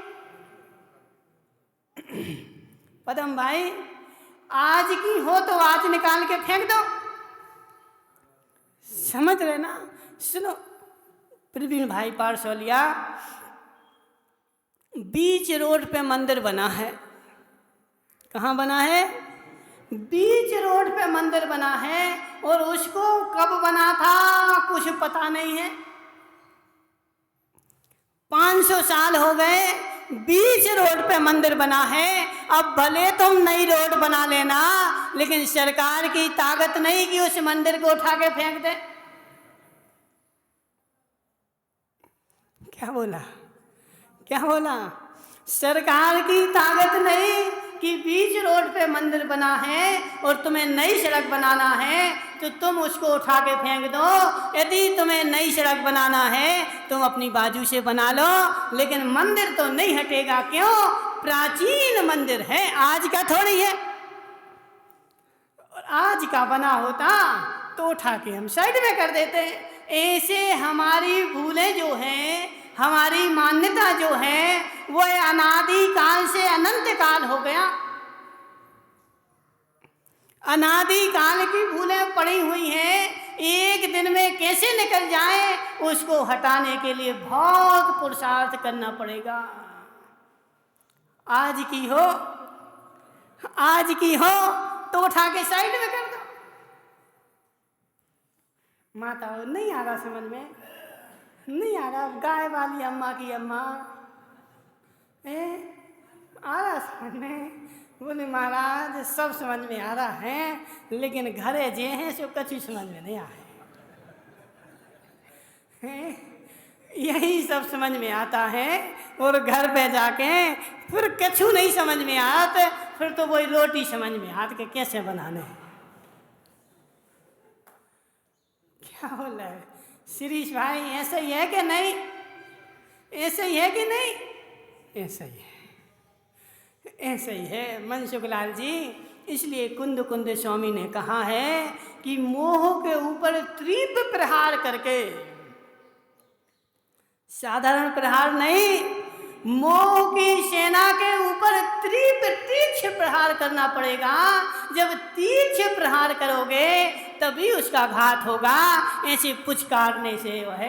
पदम भाई, आज की हो तो आज निकाल के फेंक दो, समझ रहे ना। सुनो, प्रवीण भाई पारसोलिया, बीच रोड पे मंदिर बना है। कहाँ बना है? बीच रोड पे मंदिर बना है, और उसको कब बना था कुछ पता नहीं है। 500 साल हो गए, बीच रोड पे मंदिर बना है। अब भले तुम नई रोड बना लेना, लेकिन सरकार की ताकत नहीं कि उस मंदिर को उठा के फेंक दे। क्या बोला? क्या बोला? सरकार की ताकत नहीं कि बीच रोड पे मंदिर बना है और तुम्हें नई सड़क बनाना है तो तुम उसको उठा के फेंक दो। यदि तुम्हें नई सड़क बनाना है तुम अपनी बाजू से बना लो, लेकिन मंदिर तो नहीं हटेगा। क्यों? प्राचीन मंदिर है, आज का थोड़ी है। और आज का बना होता तो उठा के हम साइड में कर देते। ऐसे हमारी भूलें जो हैं, हमारी मान्यता जो है, वो अनादि काल से अनंत काल हो गया। अनादि काल की भूलें पड़ी हुई हैं, एक दिन में कैसे निकल जाए, उसको हटाने के लिए बहुत पुरुषार्थ करना पड़ेगा। आज की हो, आज की हो तो उठा के साइड में कर दो। माता नहीं आ रहा समझ में, नहीं आ रहा। गाय वाली अम्मा की अम्मा आ रहा समझ में। बोले महाराज सब समझ में आ रहा है, लेकिन घरे जे हैं सो कछु समझ में नहीं आए। यही सब समझ में आता है, और घर पे जाके फिर कछु नहीं समझ में आते, फिर तो वही रोटी समझ में आते के कैसे बनाने। क्या बोल रहा है शिरीष भाई? ऐसा ही है कि नहीं? ऐसा ही है कि नहीं? ऐसा ही है, ऐसा ही है मनसुख लाल जी। इसलिए कुंद कुंद स्वामी ने कहा है कि मोह के ऊपर तीव्र प्रहार करके, साधारण प्रहार नहीं, मोह की सेना के ऊपर तीक्ष्ण प्रहार करना पड़ेगा। जब तीक्ष्ण प्रहार करोगे तभी उसका घात होगा। ऐसे पुचकारने से वह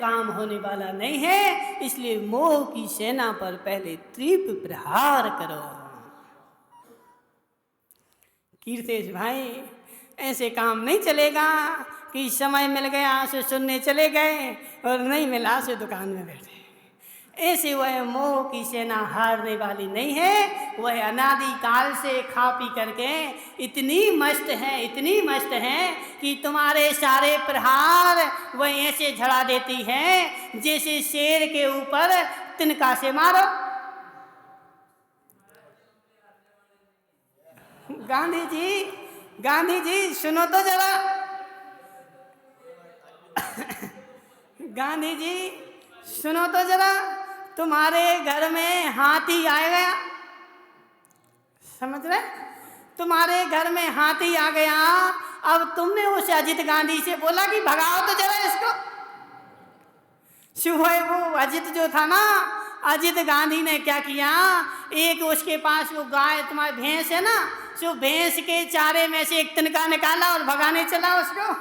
काम होने वाला नहीं है। इसलिए मोह की सेना पर पहले तीव्र प्रहार करो। कीर्तेश भाई, ऐसे काम नहीं चलेगा कि समय मिल गया से सुनने चले गए और नहीं मिला से दुकान में बैठे। ऐसे वह मोह की सेना हारने वाली नहीं है। वह अनादि काल से खा पी करके इतनी मस्त है, इतनी मस्त है कि तुम्हारे सारे प्रहार वह ऐसे झड़ा देती है जैसे शेर के ऊपर तिनका से मारो। गांधी जी, गांधी जी सुनो तो जरा। गांधी जी सुनो तो जरा। तुम्हारे घर में हाथी आ गया, समझ रहे? तुम्हारे घर में हाथी आ गया। अब तुमने उस अजित गांधी से बोला कि भगाओ तो जरा इसको। सुबह वो अजित जो था ना, अजित गांधी ने क्या किया, एक उसके पास वो गाय तुम्हारी भैंस है ना, सो भैंस के चारे में से एक तिनका निकाला और भगाने चला उसको।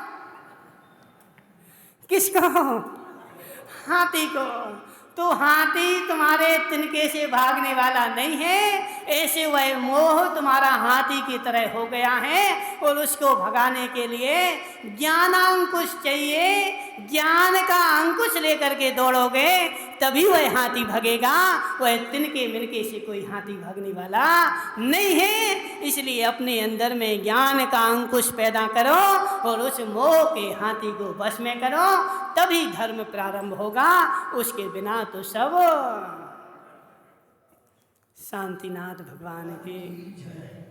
किसको? हाथी को। तो हाथी तुम्हारे तिनके से भागने वाला नहीं है। ऐसे वह मोह तुम्हारा हाथी की तरह हो गया है, और उसको भगाने के लिए ज्ञानांकुश चाहिए। ज्ञान का अंकुश लेकर के दौड़ोगे तभी वह हाथी भगेगा। वह तिनके मिनके से कोई हाथी भागने वाला नहीं है। इसलिए अपने अंदर में ज्ञान का अंकुश पैदा करो और उस मोह के हाथी को वश में करो, तभी धर्म प्रारंभ होगा। उसके बिना तो सब। शांतिनाथ भगवान की जय।